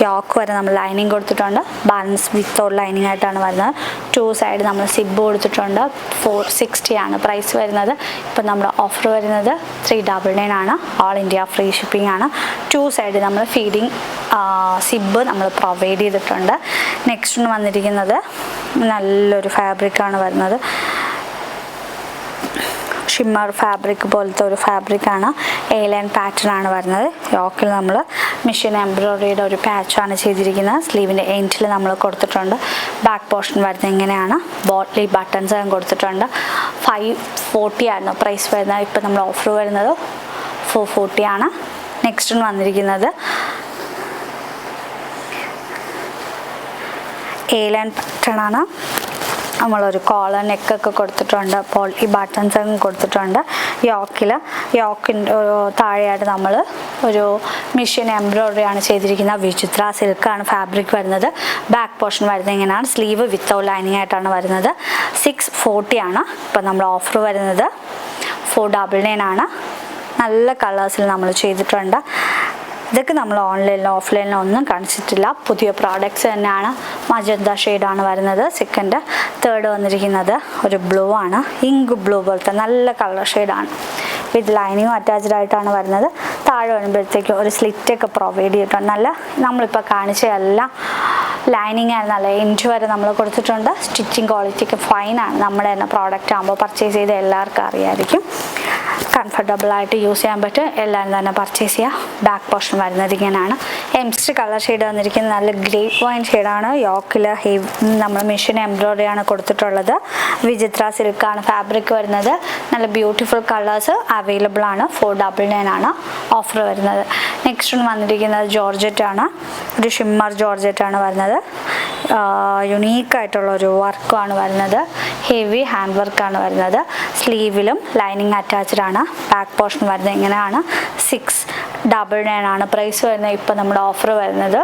യോക്ക് വരെ നമ്മൾ ലൈനിങ് കൊടുത്തിട്ടുണ്ട്. ബാലൻസ് വിത്തൗട്ട് ലൈനിങ് ആയിട്ടാണ് വരുന്നത്. 2 സൈഡ് നമ്മൾ സിബ് കൊടുത്തിട്ടുണ്ട്. 460 ആണ് പ്രൈസ് വരുന്നത്. ഇപ്പം നമ്മുടെ ഓഫർ വരുന്നത് 399 ആണ്. ഓൾ ഇന്ത്യ ഫ്രീ ഷിപ്പിംഗ് ആണ്. 2 സൈഡ് നമ്മൾ ഫീഡിങ് സിബ് നമ്മൾ പ്രൊവൈഡ് ചെയ്തിട്ടുണ്ട്. നെക്സ്റ്റ് വന്നിരിക്കുന്നത് നല്ലൊരു ഫാബ്രിക്കാണ് വരുന്നത്. ഷിമ്മർ ഫാബ്രിക് പോലത്തെ ഒരു ഫാബ്രിക്കാണ്. എ-ലൈൻ പാറ്റേൺ ആണ് വരുന്നത്. യോക്കിൽ നമ്മൾ മെഷീൻ എംബ്രോയിഡറിയുടെ ഒരു പാച്ചാണ് ചെയ്തിരിക്കുന്നത്. സ്ലീവിൻ്റെ എൻഡിൽ നമ്മൾ കൊടുത്തിട്ടുണ്ട്. ബാക്ക് പോർഷൻ വരുന്നത് ഇങ്ങനെയാണ്. ബോട്ടിൽ ബട്ടൺസ് കൊടുത്തിട്ടുണ്ട്. 540 ആയിരുന്നു പ്രൈസ് വരുന്നത്. ഇപ്പം നമ്മൾ ഓഫർ വരുന്നത് 440 ആണ്. നെക്സ്റ്റ് വന്നിരിക്കുന്നത് എ-ലൈൻ പാറ്റേൺ ആണ്. നമ്മളൊരു കോളർ നെക്കൊക്കെ കൊടുത്തിട്ടുണ്ട്. പോളി ബട്ടൺസൊക്കെ കൊടുത്തിട്ടുണ്ട്. യോക്കിൻ്റെ താഴെയായിട്ട് നമ്മൾ ഒരു മെഷീൻ എംബ്രോയിഡറി ആണ് ചെയ്തിരിക്കുന്നത്. വിചിത്ര സിൽക്കാണ് ഫാബ്രിക് വരുന്നത്. ബാക്ക് പോർഷൻ വരുന്നത് ഇങ്ങനെയാണ്. സ്ലീവ് വിത്തൗട്ട് ലൈനിങ് ആയിട്ടാണ് വരുന്നത്. 640 ആണ്. ഇപ്പം നമ്മൾ ഓഫർ വരുന്നത് 499 ആണ്. നല്ല കളേഴ്സിൽ നമ്മൾ ചെയ്തിട്ടുണ്ട്. ഇതൊക്കെ നമ്മൾ ഓൺലൈനിലും ഓഫ്ലൈനിലും ഒന്നും കാണിച്ചിട്ടില്ല. പുതിയ പ്രോഡക്റ്റ്സ് തന്നെയാണ്. മജന്ത ഷെയ്ഡാണ് വരുന്നത്. തേർഡ് വന്നിരിക്കുന്നത് ഒരു ബ്ലൂ ആണ്. ഇങ്ക് ബ്ലൂ പോലത്തെ നല്ല കളർ ഷെയ്ഡാണ്. വിത്ത് ലൈനിങ്ങും അറ്റാച്ച്ഡ് ആയിട്ടാണ് വരുന്നത്. താഴെ വരുമ്പോഴത്തേക്ക് ഒരു സ്ലിറ്റൊക്കെ പ്രൊവൈഡ് ചെയ്തിട്ടുണ്ട്. നല്ല നമ്മളിപ്പോൾ കാണിച്ച എല്ലാം ലൈനിങ് ആണ്. നല്ല എൻഡ് വരെ നമ്മൾ കൊടുത്തിട്ടുണ്ട്. സ്റ്റിച്ചിങ് ക്വാളിറ്റിക്ക് ഫൈനാണ്. നമ്മുടെ തന്നെ പ്രോഡക്റ്റ് ആകുമ്പോൾ പർച്ചേസ് ചെയ്ത് എല്ലാവർക്കും അറിയാമായിരിക്കും. കംഫർട്ടബിളായിട്ട് യൂസ് ചെയ്യാൻ പറ്റും. എല്ലാവരും തന്നെ പർച്ചേസ് ചെയ്യുക. ബാക്ക് പോർഷൻ വരുന്നത് ഇങ്ങനെയാണ്. നെക്സ്റ്റ് കളർ ഷെയ്ഡ് വന്നിരിക്കുന്നത് നല്ല ഗ്രേപ്പ് വൈൻ ഷെയ്ഡാണ്. യോക്കിൽ നമ്മൾ മെഷീൻ എംബ്രോയിഡറി ആണ് കൊടുത്തിട്ടുള്ളത്. വിചിത്ര സിൽക്കാണ് ഫാബ്രിക് വരുന്നത്. നല്ല ബ്യൂട്ടിഫുൾ കളേഴ്സ് അവൈലബിൾ ആണ്. 499 ആണ് ഓഫർ വരുന്നത്. നെക്സ്റ്റ് വന്നിരിക്കുന്നത് ജോർജറ്റ് ആണ്. ഒരു ഷിമ്മർ ജോർജറ്റ് ആണ് വരുന്നത്. യുണീക്കായിട്ടുള്ളൊരു വർക്കാണ് വരുന്നത്. ഹെവി ഹാൻഡ് വർക്കാണ് വരുന്നത്. സ്ലീവിലും ലൈനിങ് അറ്റാച്ച്ഡ് ആണ്. ബാക്ക് പോർഷൻ വരുന്നത് ഇങ്ങനെയാണ്. 699 ആണ് പ്രൈസ് വരുന്നത്. ഇപ്പം നമ്മുടെ ഓഫർ വരുന്നത്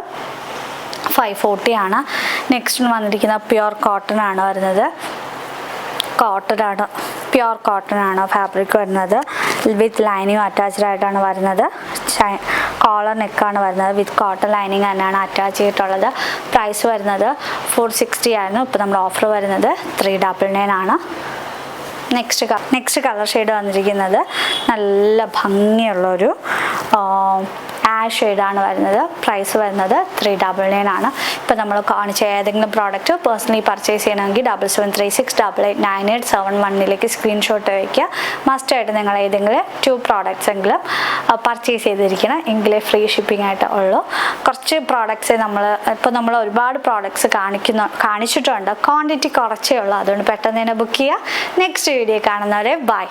540 ആണ്. നെക്സ്റ്റ് വന്നിരിക്കുന്ന പ്യുർ കോട്ടൺ ആണ് വരുന്നത്. പ്യുർ കോട്ടൺ ആണ് ഫാബ്രിക് വരുന്നത്. വിത്ത് ലൈനിങ് അറ്റാച്ച്ഡ് ആയിട്ടാണ് വരുന്നത്. കോളർ നെക്കാണ് വരുന്നത്. വിത്ത് കോട്ടൺ ലൈനിങ് തന്നെയാണ് അറ്റാച്ച് ചെയ്തിട്ടുള്ളത്. പ്രൈസ് വരുന്നത് 460 ആയിരുന്നു. ഇപ്പോൾ നമ്മുടെ ഓഫർ വരുന്നത് 399 ആണ്. നെക്സ്റ്റ് കളർ ഷെയ്ഡ് വന്നിരിക്കുന്നത് നല്ല ഭംഗിയുള്ളൊരു ആഷ് ഷെയ്ഡാണ് വരുന്നത്. പ്രൈസ് വരുന്നത് 399 ആണ്. ഇപ്പോൾ നമ്മൾ കാണിച്ച ഏതെങ്കിലും പ്രോഡക്റ്റ് പേഴ്സണലി പർച്ചേസ് ചെയ്യണമെങ്കിൽ 7736889871 സ്ക്രീൻഷോട്ട് വയ്ക്കുക. മസ്റ്റായിട്ട് നിങ്ങൾ ഏതെങ്കിലും 2 പ്രോഡക്റ്റ്സ് എങ്കിലും പർച്ചേസ് ചെയ്തിരിക്കണം. എങ്കിലേ ഫ്രീ ഷിപ്പിംഗ് ആയിട്ട് ഉള്ളൂ. കുറച്ച് പ്രോഡക്റ്റ്സ് നമ്മൾ ഒരുപാട് പ്രോഡക്റ്റ്സ് കാണിച്ചിട്ടുണ്ട്. ക്വാണ്ടിറ്റി കുറച്ചേ ഉള്ളൂ. അതുകൊണ്ട് പെട്ടെന്ന് തന്നെ ബുക്ക് ചെയ്യുക. നെക്സ്റ്റ് വീഡിയോ കാണുന്നവരെ ബൈ.